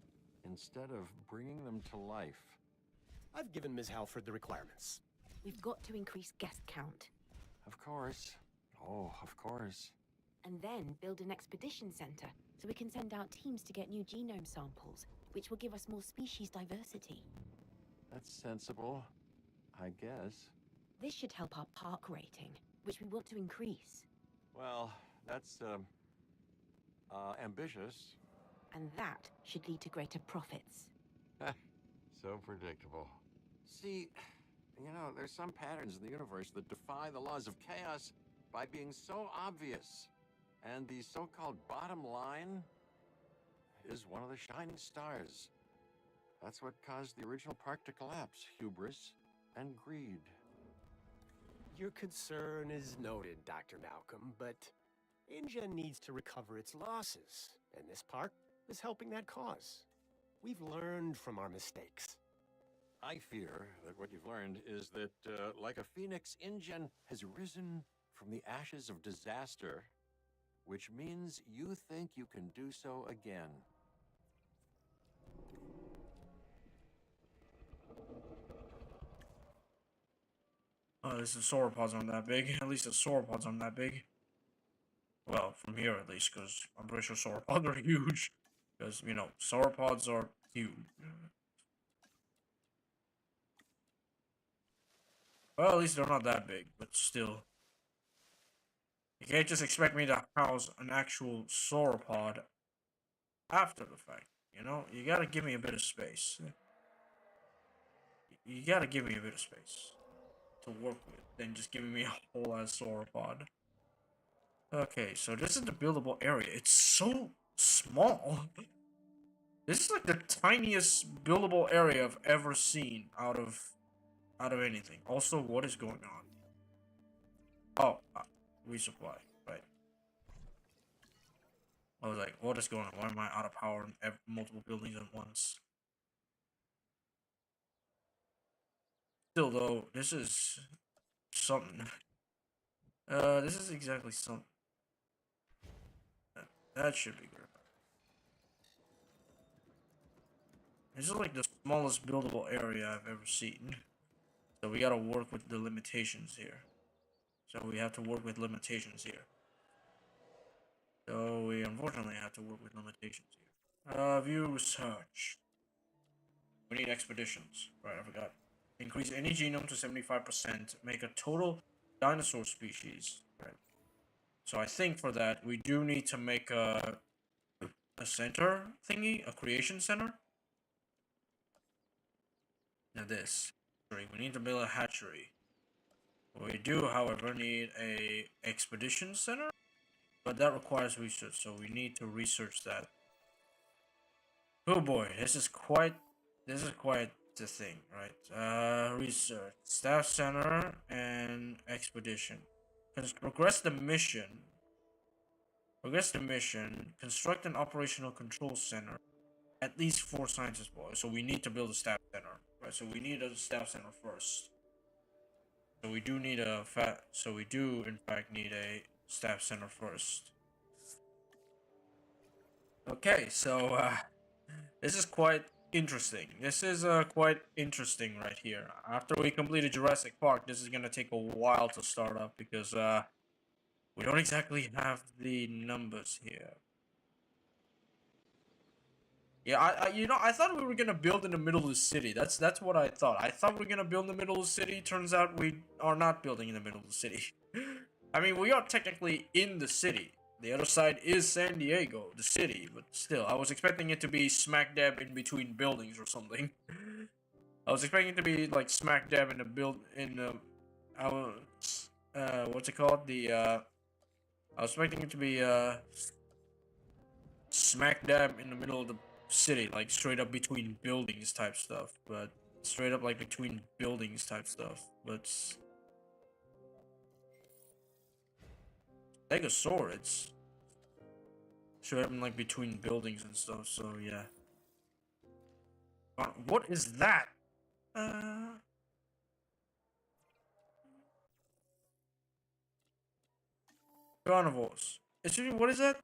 instead of bringing them to life. I've given Ms. Halford the requirements. We've got to increase guest count. Of course. Oh, of course. And then build an expedition center so we can send out teams to get new genome samples, which will give us more species diversity. That's sensible, I guess. This should help our park rating, which we want to increase. Well, that's, ambitious. And that should lead to greater profits. So predictable. See, you know, there's some patterns in the universe that defy the laws of chaos by being so obvious. And the so-called bottom line is one of the shining stars. That's what caused the original park to collapse: hubris and greed. Your concern is noted, Dr. Malcolm, but InGen needs to recover its losses, and this park is helping that cause. We've learned from our mistakes. I fear that what you've learned is that, like a phoenix, InGen has risen from the ashes of disaster, which means you think you can do so again. Oh, this is sauropods aren't that big. At least the sauropods aren't that big. Well, from here at least, because I'm pretty sure sauropods are huge. Because, you know, sauropods are huge. Well, at least they're not that big, but still. You can't just expect me to house an actual sauropod after the fact, you know? You gotta give me a bit of space. You gotta give me a bit of space to work with, than just giving me a whole ass sauropod. Okay, so this is the buildable area. It's so small. This is like the tiniest buildable area I've ever seen out of anything. Also, what is going on? Oh, resupply, right. I was like, what is going on? Why am I out of power in multiple buildings at once? Still though, this is something. This is exactly something. That should be good. This is like the smallest buildable area I've ever seen. So we gotta work with the limitations here. So we have to work with limitations here. So we unfortunately have to work with limitations here. View research. We need expeditions. Right, I forgot. Increase any genome to 75%. Make a total dinosaur species. Right. So I think for that we do need to make a center thingy, a creation center. Now this. We need to build a hatchery. We do, however, need a expedition center, but that requires research, so we need to research that. Oh boy, this is quite the thing, right? Research, staff center, and expedition. Progress the mission. Construct an operational control center. At least 4 scientists, boys. So we need to build a staff center, right? So we need a staff center first. So we do need a so we do in fact need a staff center first. Okay, so this is quite interesting. This is quite interesting right here. After we completed Jurassic Park, this is gonna take a while to start up because we don't exactly have the numbers here. Yeah, I thought we were gonna build in the middle of the city. That's what I thought. I thought we were gonna build in the middle of the city. Turns out we are not building in the middle of the city. I mean, we are technically in the city. The other side is San Diego, the city, but still, I was expecting it to be smack dab in between buildings or something. I was expecting it to be like smack dab in the what's it called? I was expecting it to be smack dab in the middle of the city, like straight up between buildings type stuff, but straight up like between buildings type stuff, but Stegosaurus straight up in like between buildings and stuff, so yeah. What is that? Carnivores. What is that?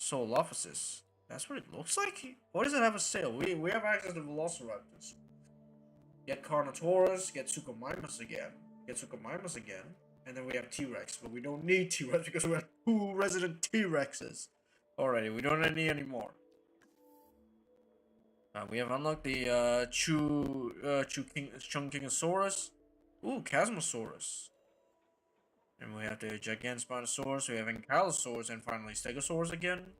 Solophysis. That's what it looks like? Why does it have a sail? We have access to Velociraptors. Get Carnotaurus, get Suchomimus again. And then we have T-Rex, but we don't need T-Rex because we have 2 resident T-Rexes. Alrighty, we don't need any more. We have unlocked the Chunkingosaurus. Ooh, Chasmosaurus. And we have the Gigantospinosaurus, we have Ankylosaurus, and finally Stegosaurus again.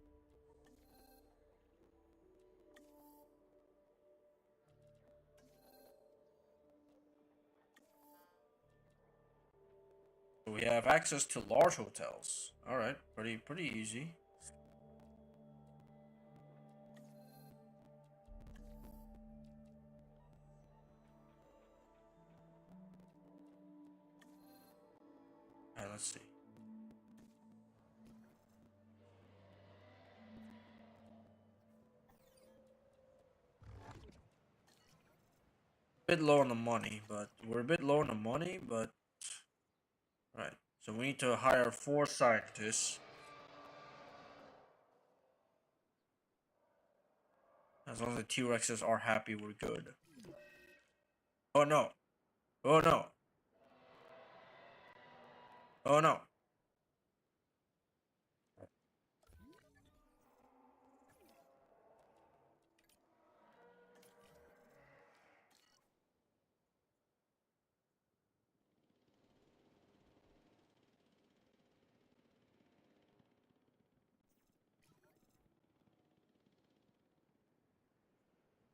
So we have access to large hotels. Alright, pretty easy. Alright, let's see. Bit low on the money, but we're a bit low on the money, but right. So we need to hire 4 scientists. As long as the T-Rexes are happy, we're good. Oh no. Oh no. Oh no.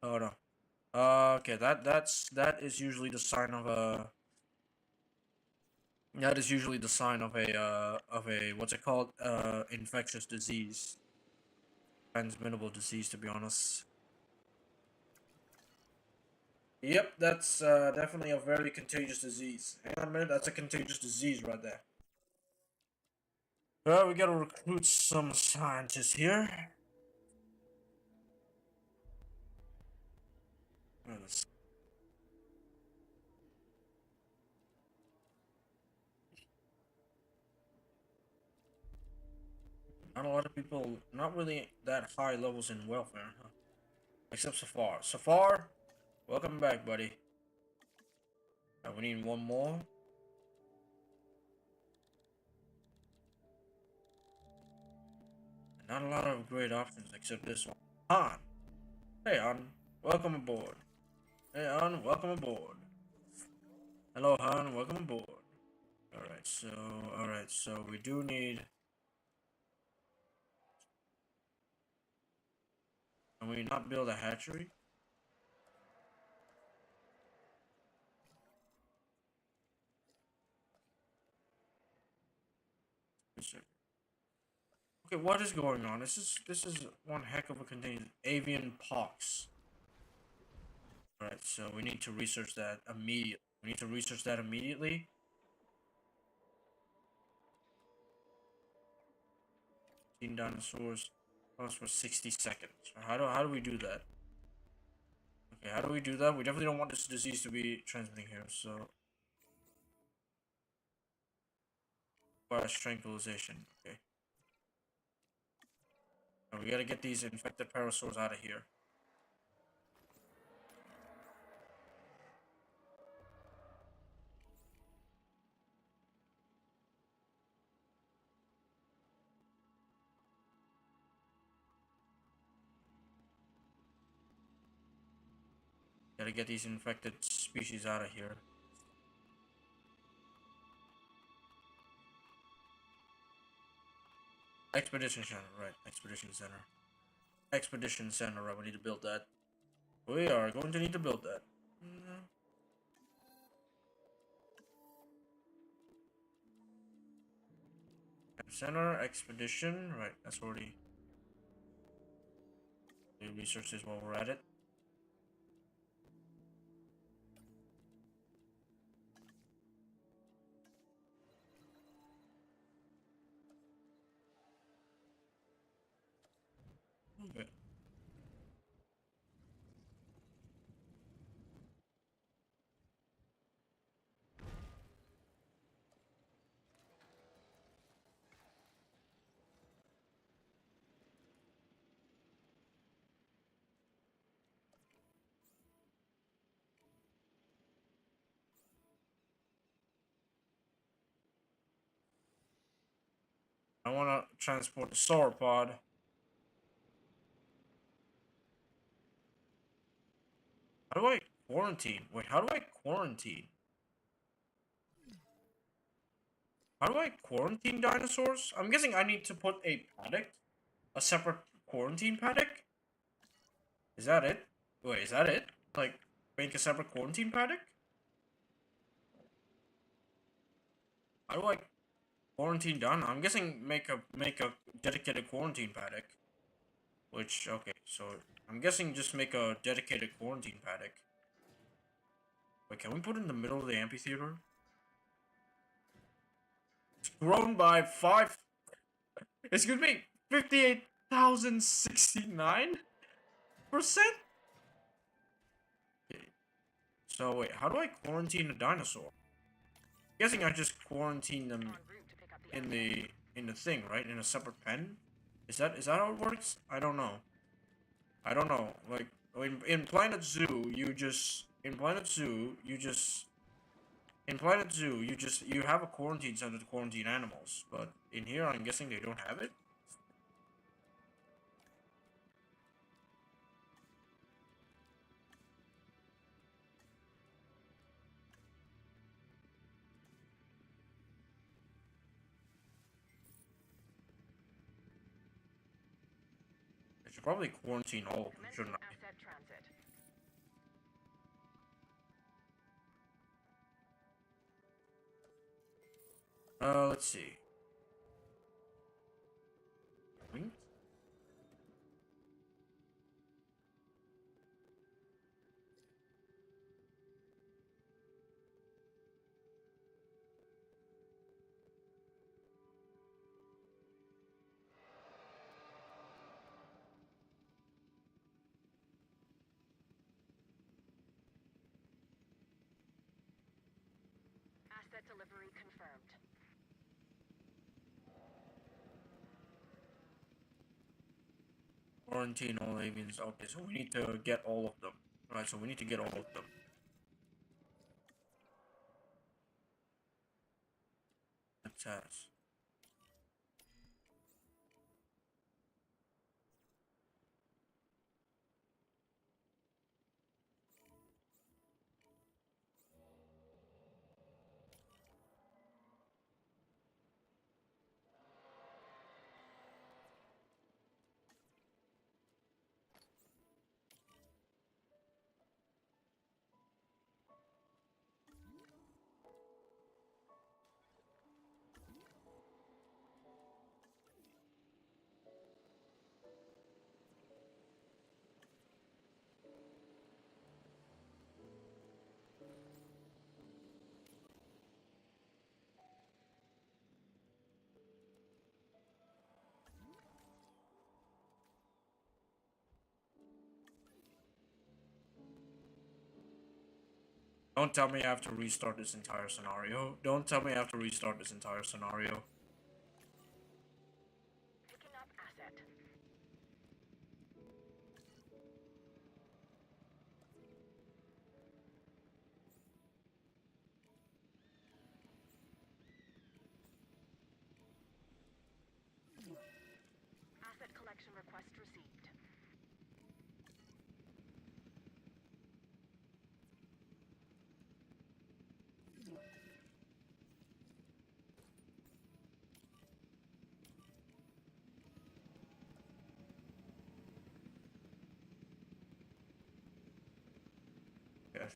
Oh no. Okay, that is usually the sign of a what's it called? Infectious disease. Transmittable disease, to be honest. Yep, that's definitely a very contagious disease. Hang on a minute, that's a contagious disease right there. Well, we gotta recruit some scientists here. Not a lot of people, not really that high levels in welfare, huh? Except Safar. Safar, welcome back, buddy. We need 1 more. Not a lot of great options except this one. Han! Hey, Han. Welcome aboard. Hey, Han. Welcome aboard. Hello, Han. Welcome aboard. Alright, so we do need... Can we not build a hatchery? Okay, what is going on? This is one heck of a contagion. Avian pox. Alright, so we need to research that immediately. Dinosaurs lasts for 60 seconds. How do we do that? Okay, how do we do that? We definitely don't want this disease to be transmitting here, so... requires tranquilization. Okay. Now we gotta get these infected parasaurs out of here. Gotta get these infected species out of here. Expedition Center, right. Expedition Center. Expedition Center, right. We need to build that. We are going to need to build that. Center, Expedition, right. That's already. We research this while we're at it. Okay. I want to transport the sauropod. How do I quarantine? Wait, how do I quarantine? How do I quarantine dinosaurs? I'm guessing I need to put a paddock? A separate quarantine paddock? Is that it? Wait, is that it? Like, make a separate quarantine paddock? How do I quarantine done? I'm guessing make a dedicated quarantine paddock. Which, okay, so I'm guessing just make a dedicated quarantine paddock. Wait, can we put it in the middle of the amphitheater? It's grown by 5. Excuse me, 58,069%? Okay. So wait, how do I quarantine a dinosaur? I'm guessing I just quarantine them En route to pick up the in the thing, right? In a separate pen? Is that how it works? I don't know. I don't know. Like in Planet Zoo, you have a quarantine center to quarantine animals, but in here I'm guessing they don't have it. I should probably quarantine all of them, shouldn't I? asset transit. Let's see. Wings? Asset delivery confirmed. Quarantine all avians. Okay, so we need to get all of them. Right, so we need to get all of them. That's us. Don't tell me I have to restart this entire scenario. Don't tell me I have to restart this entire scenario.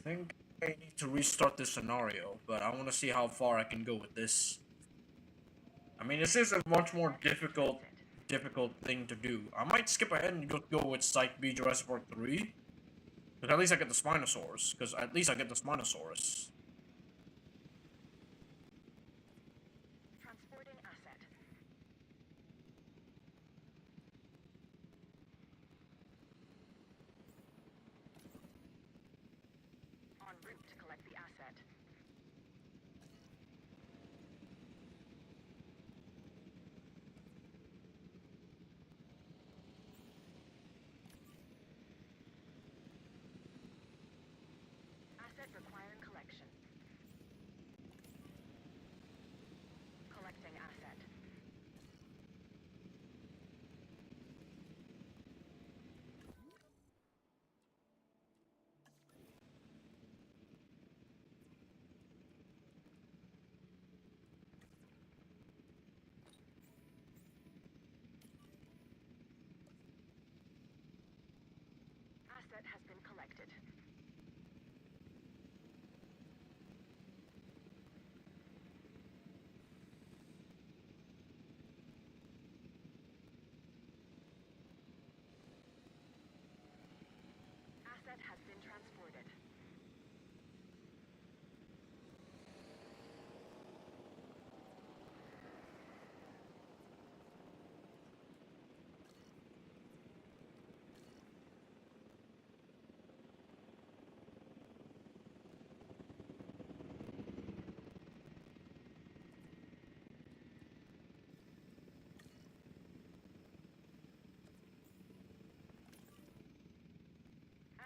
think I need to restart this scenario, but I want to see how far I can go with this. I mean, this is a much more difficult thing to do. I might skip ahead and just go with Site B Jurassic Park 3. But at least I get the Spinosaurus, because at least I get the Spinosaurus. Transporting asset. En route to collect the asset. Asset requiring collection. Collecting asset. Asset has been collected. Asset has been transported.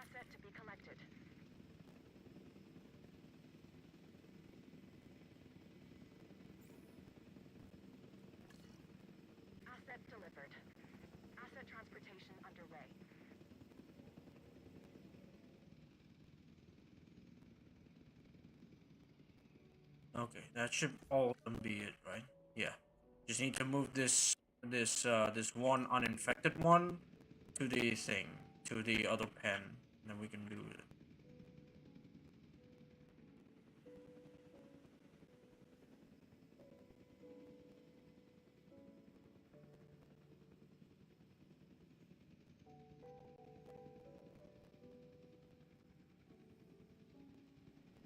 Asset to be collected. Asset delivered. Asset transportation underway. Okay, that should all of them be it, right? Yeah. Just need to move this one uninfected one to the thing, to the other pen, and then we can do it.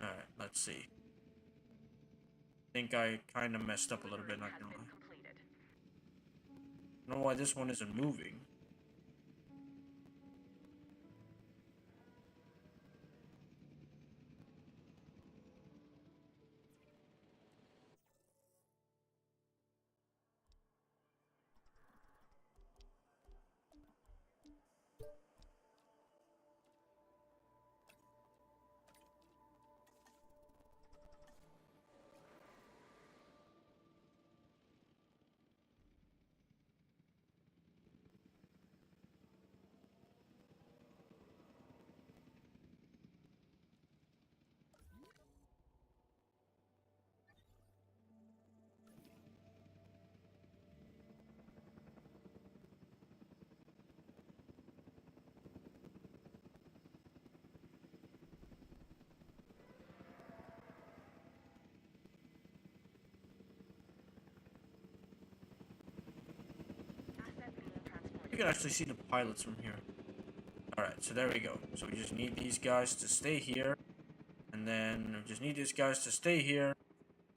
Alright, let's see. I think I kind of messed up a little bit, not gonna lie. Completed. I don't know why this one isn't moving. Asset being transported. You can actually see the pilots from here. Alright, so there we go. So we just need these guys to stay here. And then we just need these guys to stay here.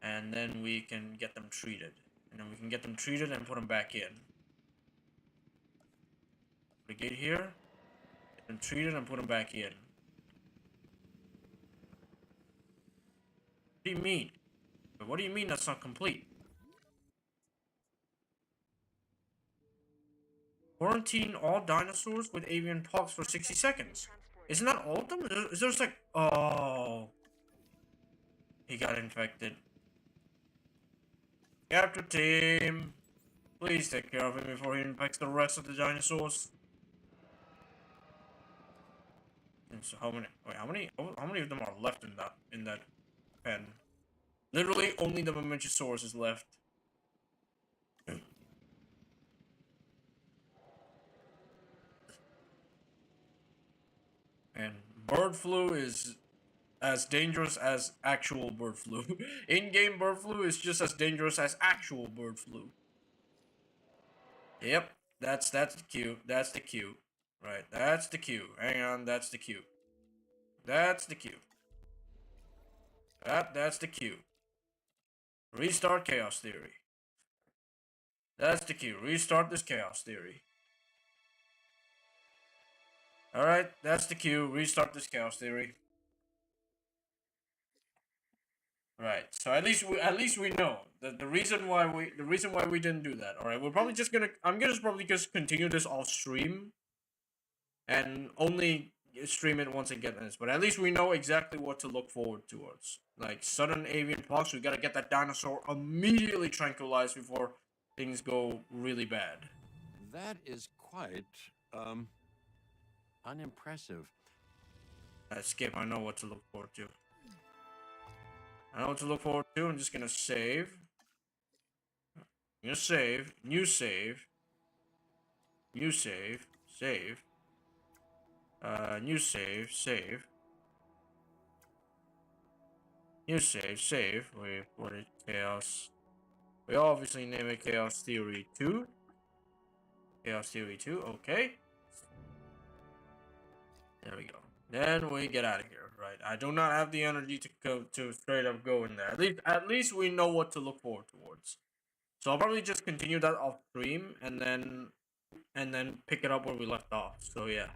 And then we can get them treated. And then we can get them treated and put them back in. Put a gate here. Get them treated and put them back in. What do you mean? What do you mean that's not complete? Quarantine all dinosaurs with avian pox for 60 seconds. Isn't that all of them? Is there just like... Oh... He got infected. Capture team! Please take care of him before he infects the rest of the dinosaurs. And so how many... Wait, how many of them are left in that pen? Literally only the Mamenchosaurus is left. And bird flu is as dangerous as actual bird flu. In-game bird flu is just as dangerous as actual bird flu. Yep, that's the cue. That's the cue. Right, that's the cue. Hang on, that's the cue. That's the cue. That's the cue. Restart chaos theory. That's the cue. Restart this chaos theory. Alright, that's the cue. Restart this chaos theory. Right. So at least we know the reason why we didn't do that. Alright, we're probably just gonna probably just continue this off stream and only stream it once it gets ends. But at least we know exactly what to look forward towards. Like sudden avian pox, we gotta get that dinosaur immediately tranquilized before things go really bad. That is quite, unimpressive. Skip, I know what to look forward to. I know what to look forward to. I'm just gonna save. I'm gonna save. New save. New save. Save. New save. Save. New save. Save. Wait, what is chaos? We obviously name it Chaos Theory 2. Chaos Theory 2, okay. There we go. Then we get out of here, right? I do not have the energy to go to straight up go in there. At least we know what to look forward towards. So I'll probably just continue that off stream and then pick it up where we left off. So yeah.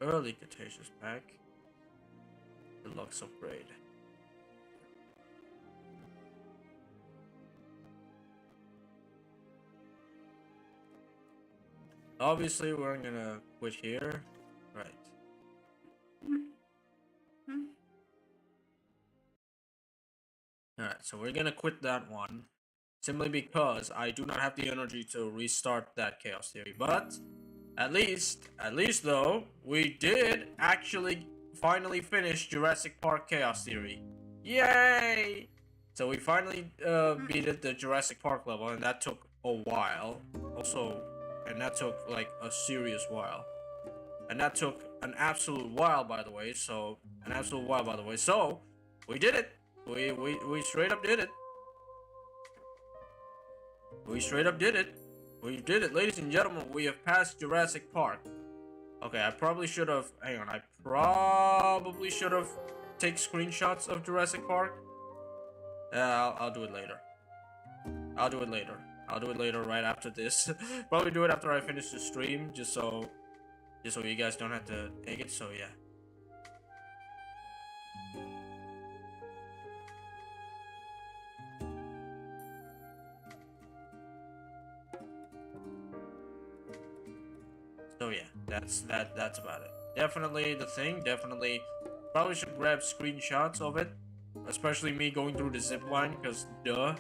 Early Cretaceous pack. Deluxe upgrade. Obviously, we're gonna quit here. Right. Alright, so we're gonna quit that one. Simply because I do not have the energy to restart that Chaos Theory. But at least though, we did actually finally finish Jurassic Park Chaos Theory. Yay! So we finally beat the Jurassic Park level, and that took a while. And that took like a serious while. And that took an absolute while, by the way. So we did it. We straight up did it. We straight up did it. We did it, ladies and gentlemen. We have passed Jurassic Park. Okay, I probably should have. Hang on, I probably should have take screenshots of Jurassic Park. I'll do it later. I'll do it later. I'll do it later, right after this. Probably do it after I finish the stream, just so you guys don't have to take it. So yeah. So yeah, that's about it. Definitely the thing. Definitely, probably should grab screenshots of it, especially me going through the zip line, cause duh.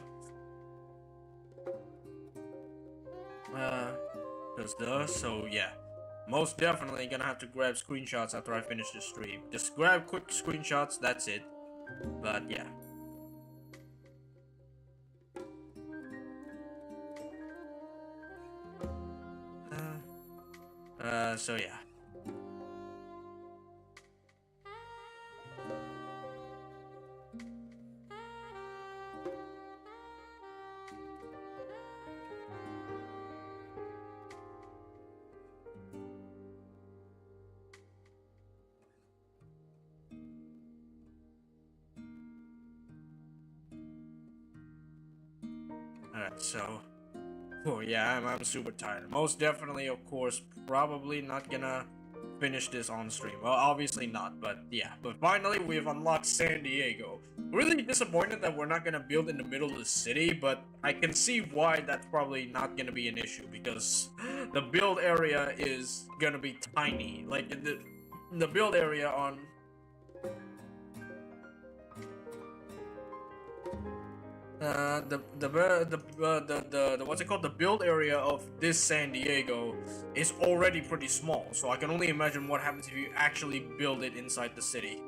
So yeah, most definitely gonna have to grab screenshots after I finish the stream. Just grab quick screenshots. That's it. But yeah. So yeah. Alright, so... Oh yeah, I'm super tired. Most definitely, of course, probably not gonna finish this on stream. Well, obviously not, but yeah. But finally, we've unlocked San Diego. Really disappointed that we're not gonna build in the middle of the city, but I can see why that's probably not gonna be an issue, because the build area is gonna be tiny. Like, the build area on... the what's it called? The build area of this San Diego is already pretty small, so I can only imagine what happens if you actually build it inside the city.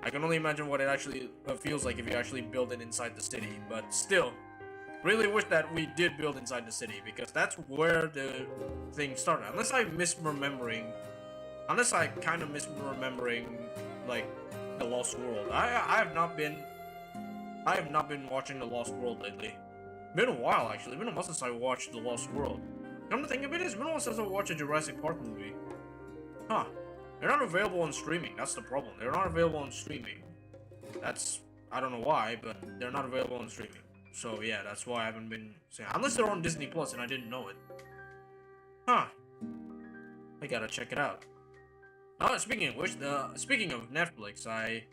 I can only imagine what it actually feels like if you actually build it inside the city, but still, really wish that we did build inside the city, because that's where the thing started. Unless I kind of misremembering, like, the Lost World. I have not been watching The Lost World lately. Been a while, actually. Been a while since I watched The Lost World. Come to think of it, it's been a while since I watched a Jurassic Park movie. Huh. They're not available on streaming. That's the problem. They're not available on streaming. That's... I don't know why, but they're not available on streaming. So, yeah, that's why I haven't been saying... Unless they're on Disney Plus and I didn't know it. Huh. I gotta check it out. Oh, speaking of which, speaking of Netflix, I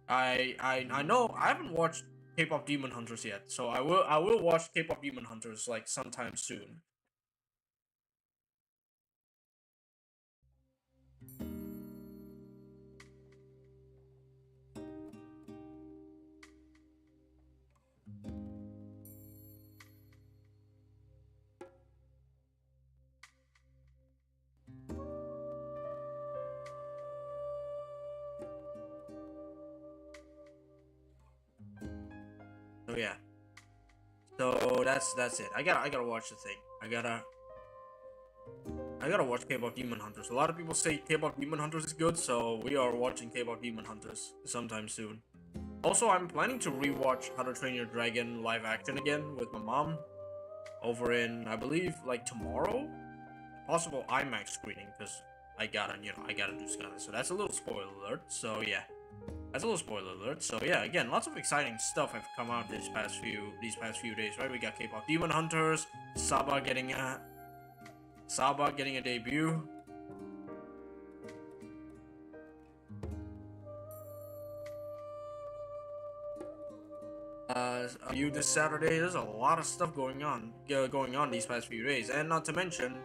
know I haven't watched K-pop Demon Hunters yet, so I will watch K-pop Demon Hunters like sometime soon. So yeah. So that's it. I gotta watch the thing. I gotta watch K-pop Demon Hunters. A lot of people say K-pop Demon Hunters is good, so we are watching K-pop Demon Hunters sometime soon. Also, I'm planning to rewatch How to Train Your Dragon live action again with my mom over in, I believe, like tomorrow. Possible IMAX screening, because I gotta do Skyline. So that's a little spoiler alert. So yeah. That's a little spoiler alert. So yeah, again, lots of exciting stuff have come out these past few days, right? We got K-pop Demon Hunters, Saba getting a debut. You this Saturday. There's a lot of stuff going on these past few days, and not to mention.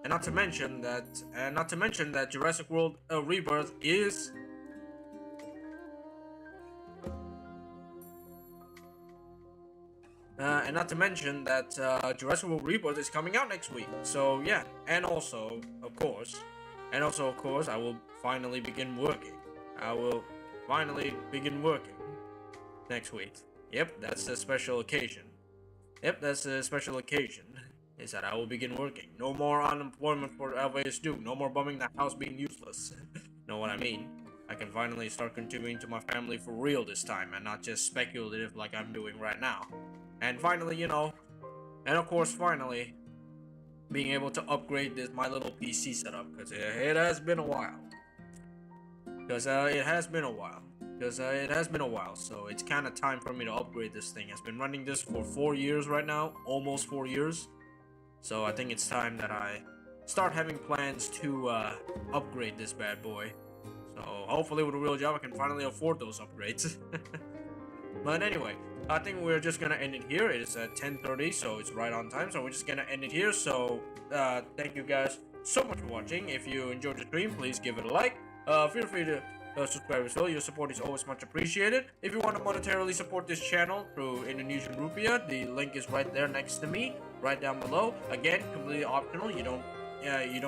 And not to mention that Jurassic World Rebirth is coming out next week. So yeah, and also of course, I will finally begin working. Next week. Yep, that's a special occasion. Is that I will begin working. No more unemployment for Aliveus Duke. No more bumming the house being useless. Know what I mean? I can finally start contributing to my family for real this time, and not just speculative like I'm doing right now. And finally, finally, being able to upgrade my little PC setup, because it has been a while. So it's kind of time for me to upgrade this thing. I've been running this for 4 years right now, almost 4 years. So I think it's time that I start having plans to upgrade this bad boy. So hopefully with a real job I can finally afford those upgrades. But anyway, I think we're just gonna end it here. It is at 10:30, so it's right on time. So we're just gonna end it here. So thank you guys so much for watching. If you enjoyed the stream, please give it a like. Feel free to subscribe as well. Your support is always much appreciated. If you want to monetarily support this channel through Indonesian rupiah, the link is right there next to me, right down below. Again, completely optional. You don't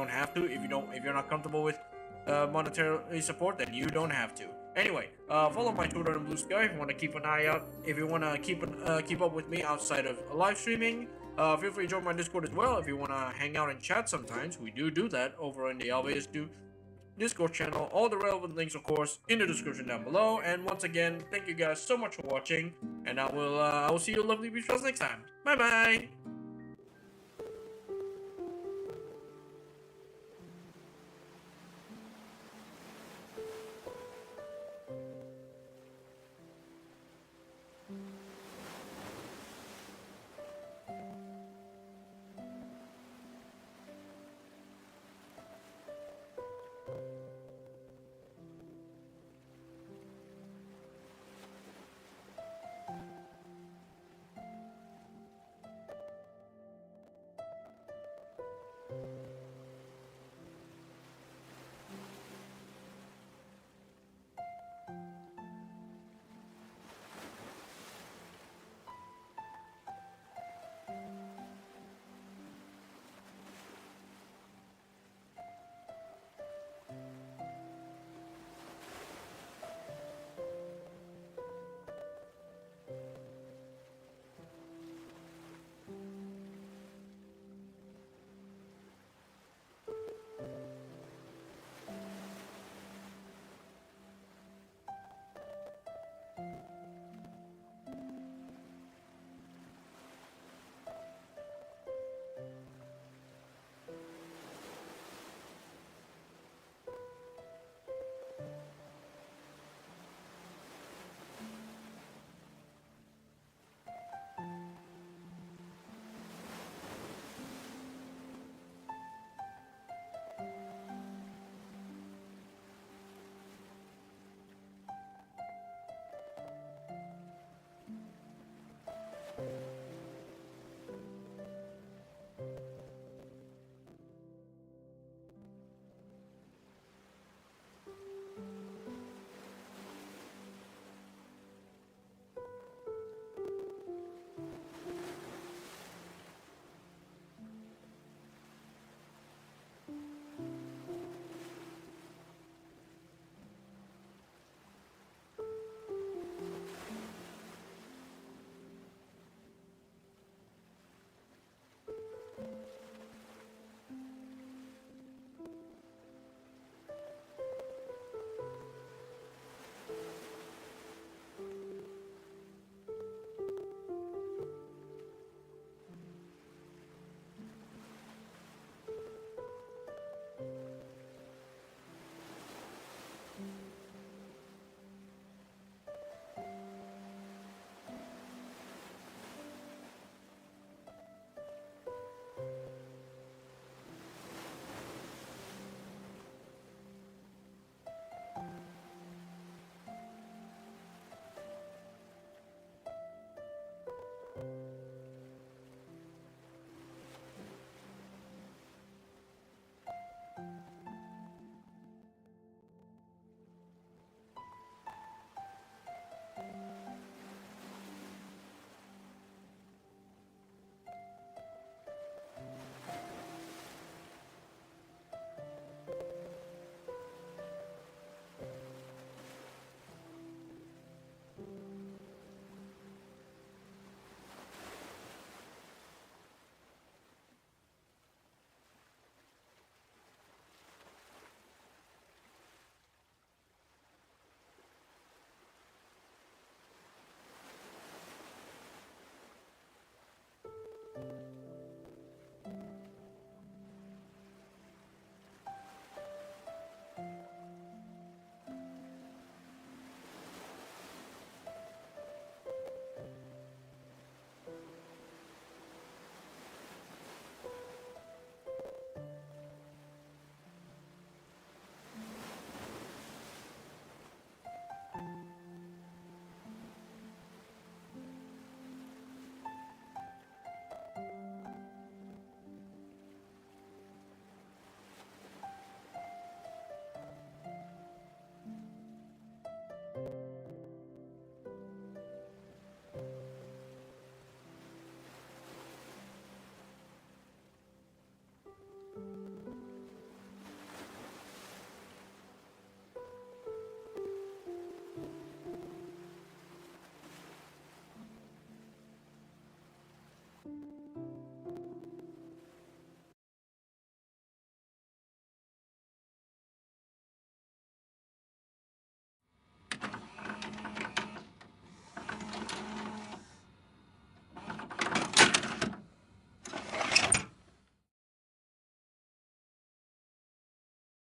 have to. If you're not comfortable with monetarily support, then you don't have to. Anyway, follow my Twitter and Blue Sky if you want to keep an eye out. If you want to keep up with me outside of live streaming. Feel free to join my Discord as well if you want to hang out and chat sometimes. We do that over in the Aliveus Discord channel. All the relevant links, of course, in the description down below. And once again, thank you guys so much for watching, and I will see you lovely beach next time. Bye bye.